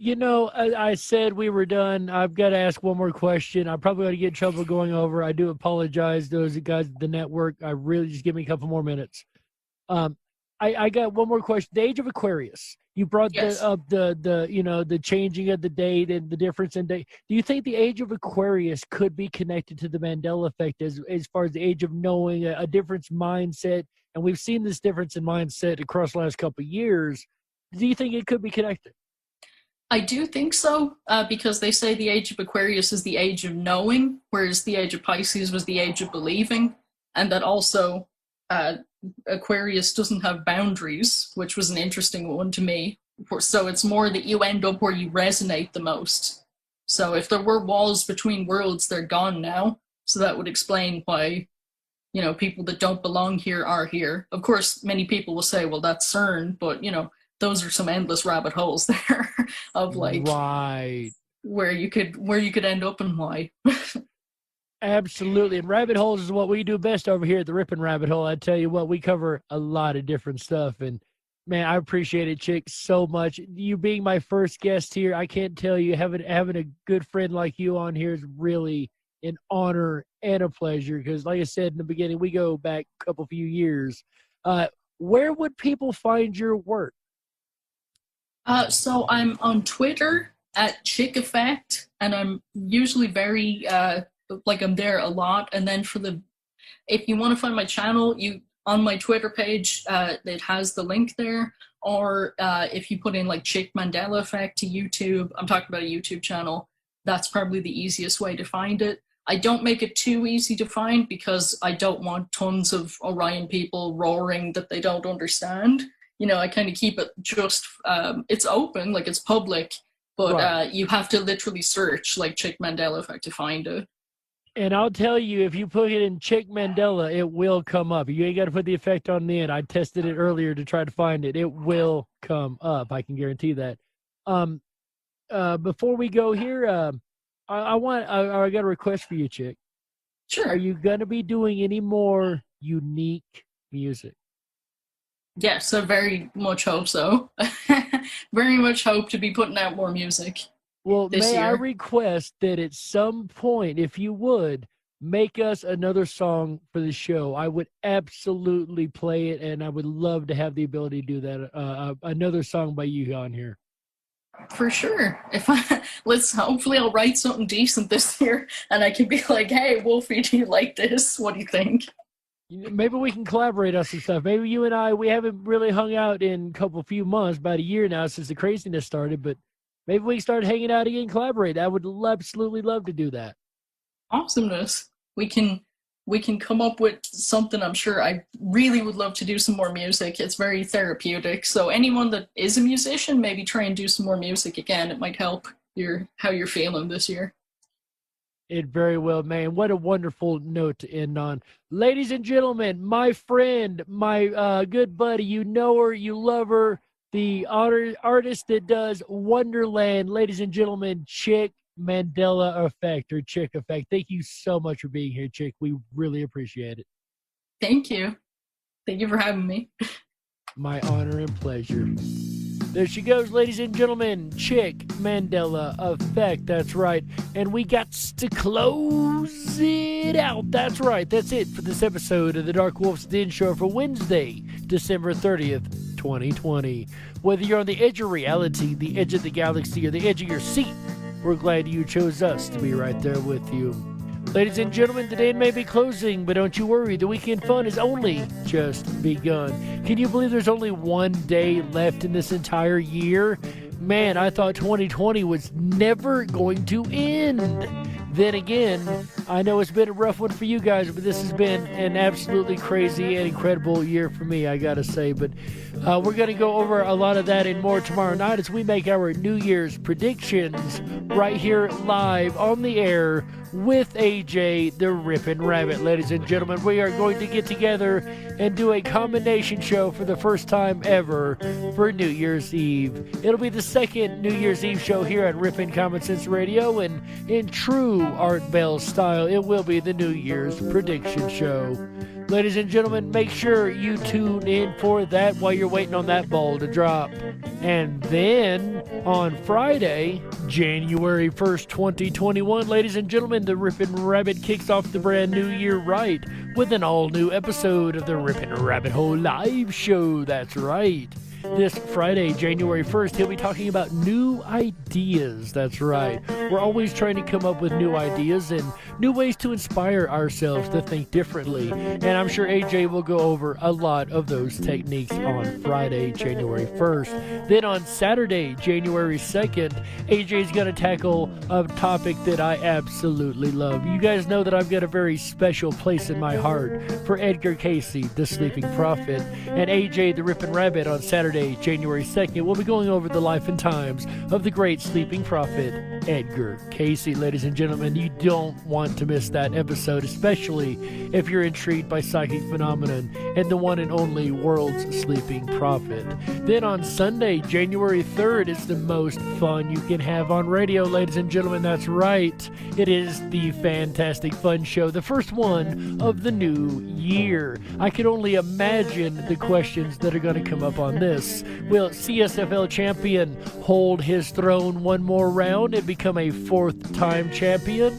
I said we were done. I've got to ask one more question. I probably ought to get in trouble going over. I do apologize to those guys at the network. I really just give me a couple more minutes. I got one more question. The age of Aquarius. You brought up the changing of the date and the difference in date. Do you think the age of Aquarius could be connected to the Mandela effect as far as the age of knowing, a difference mindset? And we've seen this difference in mindset across the last couple of years. Do you think it could be connected? I do think so, because they say the age of Aquarius is the age of knowing, whereas the age of Pisces was the age of believing, and that also Aquarius doesn't have boundaries, which was an interesting one to me. So it's more that you end up where you resonate the most. So if there were walls between worlds, they're gone now. So that would explain why, people that don't belong here are here. Of course, many people will say, well, that's CERN, but, those are some endless rabbit holes there of right, where you could end up and why. Absolutely. And rabbit holes is what we do best over here at the Ripon Rabbit Hole. I tell you what, we cover a lot of different stuff. And man, I appreciate it, Chick, so much. You being my first guest here, I can't tell you, having a good friend like you on here is really an honor and a pleasure. Because like I said in the beginning, we go back a few years. Where would people find your work? So I'm on Twitter at Chick Effect, and I'm usually very I'm there a lot. And then if you want to find my channel, on my Twitter page, it has the link there. Or if you put in Chick Mandela Effect to YouTube, I'm talking about a YouTube channel. That's probably the easiest way to find it. I don't make it too easy to find because I don't want tons of Orion people roaring that they don't understand. I kind of keep it just, it's open, it's public, but right. You have to literally search Chick Mandela Effect to find it. And I'll tell you, if you put it in Chick Mandela, it will come up. You ain't got to put the effect on the end. I tested it earlier to try to find it. It will come up. I can guarantee that. Before we go here, I got a request for you, Chick. Sure. Are you going to be doing any more unique music? Yes, I very much hope so. Very much hope to be putting out more music. Well, this may year. I request that at some point, if you would, make us another song for the show. I would absolutely play it, and I would love to have the ability to do that. Another song by you on here. For sure. Hopefully I'll write something decent this year, and I can be like, hey, Wolfie, do you like this? What do you think? Maybe we can collaborate on some stuff. Maybe you and I, we haven't really hung out in a few months, about a year now since the craziness started, but maybe we can start hanging out again and collaborate. I would absolutely love to do that. Awesomeness. We can come up with something. I'm sure I really would love to do some more music. It's very therapeutic. So anyone that is a musician, maybe try and do some more music again. It might help how you're feeling this year. It very well may. And what a wonderful note to end on. Ladies and gentlemen, my friend, my good buddy, you know her, you love her, the artist that does Wonderland, ladies and gentlemen, Chick Mandela Effect, or Chick Effect. Thank you so much for being here, Chick. We really appreciate it. Thank you. Thank you for having me. My honor and pleasure. There she goes, ladies and gentlemen, Chick Mandela Effect. That's right. And we got to close it out. That's right. That's it for this episode of the Dark Wolf's Den Show for Wednesday, December 30th, 2020. Whether you're on the edge of reality, the edge of the galaxy, or the edge of your seat, we're glad you chose us to be right there with you. Ladies and gentlemen, the day may be closing, but don't you worry, the weekend fun has only just begun. Can you believe there's only one day left in this entire year? Man, I thought 2020 was never going to end. Then again, I know it's been a rough one for you guys, but this has been an absolutely crazy and incredible year for me, I gotta say. But we're going to go over a lot of that and more tomorrow night as we make our New Year's predictions right here live on the air with AJ the Ripon Rabbit. Ladies and gentlemen, we are going to get together and do a combination show for the first time ever for New Year's Eve. It'll be the second New Year's Eve show here at Ripon Common Sense Radio, and in true Art Bell style, it will be the New Year's prediction show. Ladies and gentlemen, make sure you tune in for that while you're waiting on that ball to drop. And then on Friday, January 1st, 2021. Ladies and gentlemen, the Ripon Rabbit kicks off the brand new year right with an all-new episode of the Ripon Rabbit Hole Live Show. That's right. This Friday, January 1st, he'll be talking about new ideas. That's right. We're always trying to come up with new ideas and new ways to inspire ourselves to think differently. And I'm sure AJ will go over a lot of those techniques on Friday, January 1st. Then on Saturday, January 2nd, AJ's going to tackle a topic that I absolutely love. You guys know that I've got a very special place in my heart for Edgar Casey, the Sleeping Prophet, and AJ, the Ripon Rabbit, on Saturday, January 2nd, we'll be going over the life and times of the great sleeping prophet, Edgar Casey. Ladies and gentlemen, you don't want to miss that episode, especially if you're intrigued by psychic phenomenon and the one and only world's sleeping prophet. Then on Sunday, January 3rd, is the most fun you can have on radio, ladies and gentlemen. That's right. It is the Fantastic Fun Show, the first one of the new year. I can only imagine the questions that are going to come up on this. Will CSFL champion hold his throne one more round and become a fourth-time champion?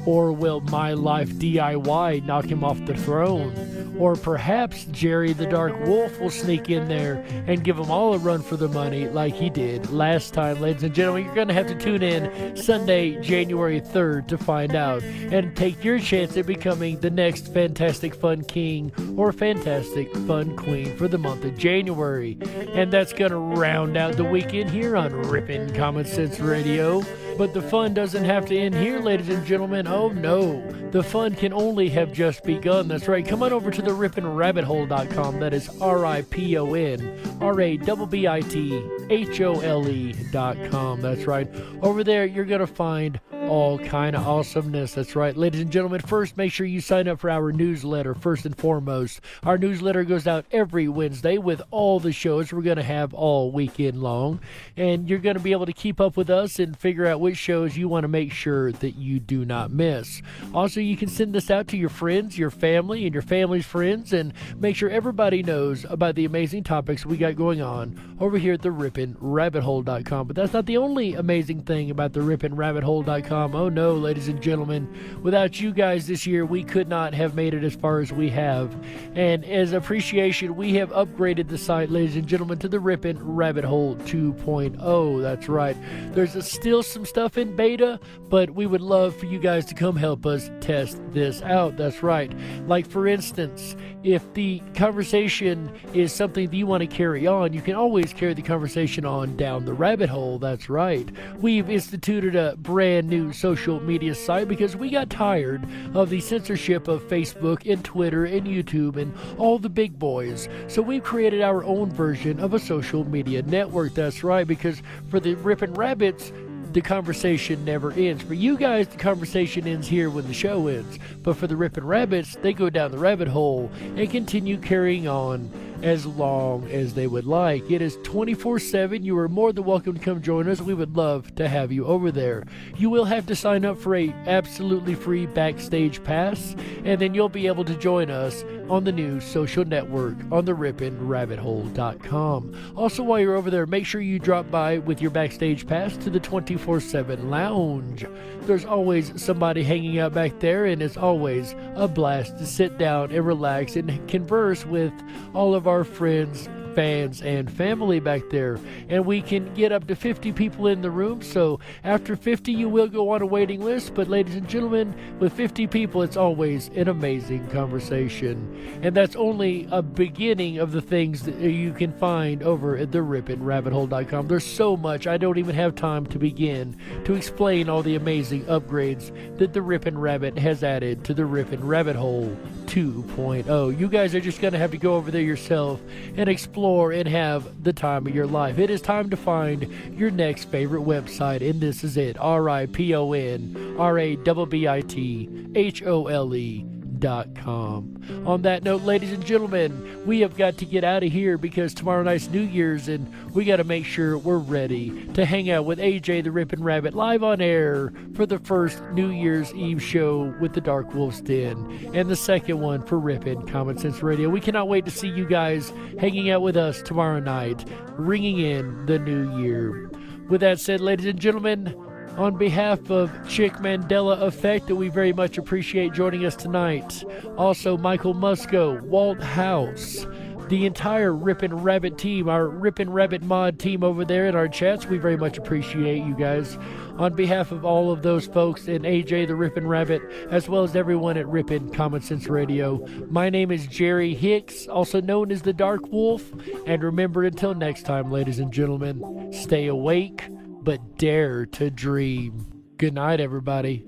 Or will My Life DIY knock him off the throne? Or perhaps Jerry the Dark Wolf will sneak in there and give them all a run for the money like he did last time. Ladies and gentlemen, you're going to have to tune in Sunday, January 3rd to find out and take your chance at becoming the next Fantastic Fun King or Fantastic Fun Queen for the month of January. And that's going to round out the weekend here on Ripon Common Sense Radio. But the fun doesn't have to end here, ladies and gentlemen. Oh no, the fun can only have just begun. That's right. Come on over to the RiponRabbitHole.com. That is RiponRabbitHole.com. That's right. Over there, you're going to find all kind of awesomeness. That's right. Ladies and gentlemen, first, make sure you sign up for our newsletter, first and foremost. Our newsletter goes out every Wednesday with all the shows we're going to have all weekend long. And you're going to be able to keep up with us and figure out which shows you want to make sure that you do not miss. Also, you can send this out to your friends, your family, and your family's friends, and make sure everybody knows about the amazing topics we got going on over here at the RiponRabbitHole.com. But that's not the only amazing thing about the RiponRabbitHole.com. Oh no, ladies and gentlemen, without you guys this year, we could not have made it as far as we have. And as appreciation, we have upgraded the site, ladies and gentlemen, to the Ripon Rabbit Hole 2.0. That's right. There's still some stuff in beta, but we would love for you guys to come help us test this out. That's right. Like, for instance, if the conversation is something that you want to carry on, you can always carry the conversation on down the rabbit hole. That's right. We've instituted a brand new social media site because we got tired of the censorship of Facebook and Twitter and YouTube and all the big boys. So we've created our own version of a social media network. That's right, because for the Ripon Rabbits, the conversation never ends. For you guys, the conversation ends here when the show ends. But for the Ripon Rabbits, they go down the rabbit hole and continue carrying on as long as they would like. It is 24/7. You are more than welcome to come join us. We would love to have you over there. You will have to sign up for a absolutely free Backstage Pass, and then you'll be able to join us on the new social network on the RiponRabbitHole.com. Also, while you're over there, make sure you drop by with your Backstage Pass to the 24/7 Lounge. There's always somebody hanging out back there, and it's always a blast to sit down and relax and converse with all of our friends, fans, and family back there. And we can get up to 50 people in the room, so after 50 you will go on a waiting list, but ladies and gentlemen, with 50 people it's always an amazing conversation. And that's only a beginning of the things that you can find over at the RiponRabbitHole.com. There's so much, I don't even have time to begin to explain all the amazing upgrades that the Ripon Rabbit has added to the Ripon Rabbit Hole 2.0. You guys are just going to have to go over there yourself and explore and have the time of your life. It is time to find your next favorite website, and this is it. RiponRabbitHole.com. On that note, ladies and gentlemen, we have got to get out of here because tomorrow night's New Year's, and we got to make sure we're ready to hang out with AJ the Ripon Rabbit live on air for the first New Year's Eve show with the Dark Wolf's Den, and the second one for Ripon Common Sense Radio. We cannot wait to see you guys hanging out with us tomorrow night, ringing in the new year. With that said, ladies and gentlemen, On behalf of Chick Mandela Effect, that we very much appreciate joining us tonight. Also, Michael Musco, Walt House, the entire Ripon Rabbit team, our Ripon Rabbit mod team over there in our chats. We very much appreciate you guys. On behalf of all of those folks and AJ the Ripon Rabbit, as well as everyone at Ripon Common Sense Radio, my name is Jerry Hicks, also known as the Dark Wolf. And remember, until next time, ladies and gentlemen, stay awake, but dare to dream. Good night, everybody.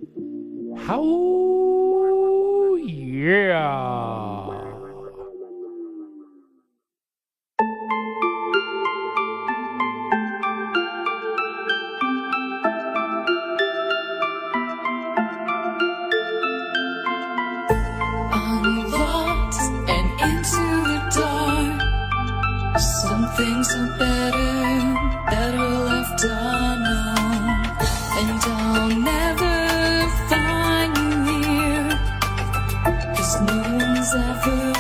How? Yeah. Unlocked and into the dark. Some things are better left unknown. And I'll never find you here, 'cause no one's ever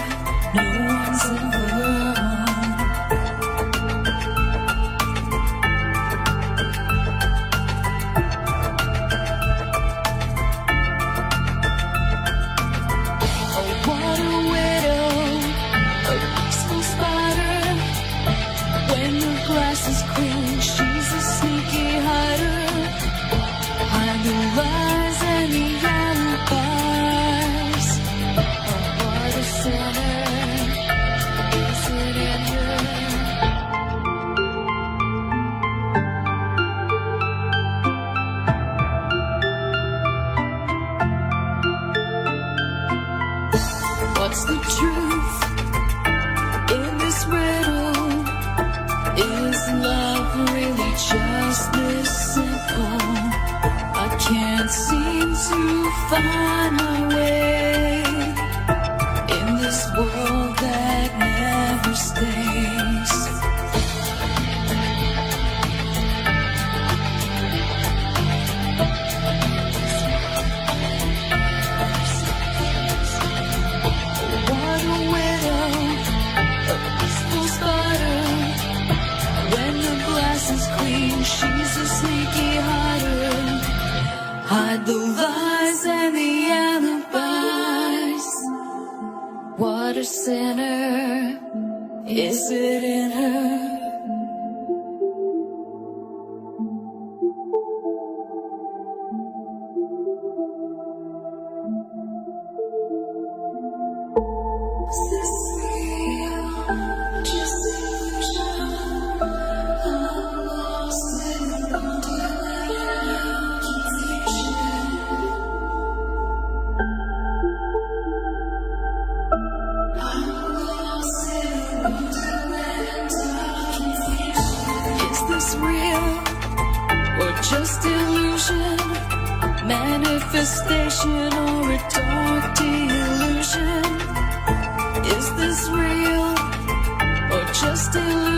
What's the truth in this riddle? Is love really just this simple? I can't seem to find my way in this world that never stays. She's a sneaky hider. Hide the lies and the alibis. What a sinner, is it in her? Just illusion, manifestation, or a dark delusion? Is this real or just illusion?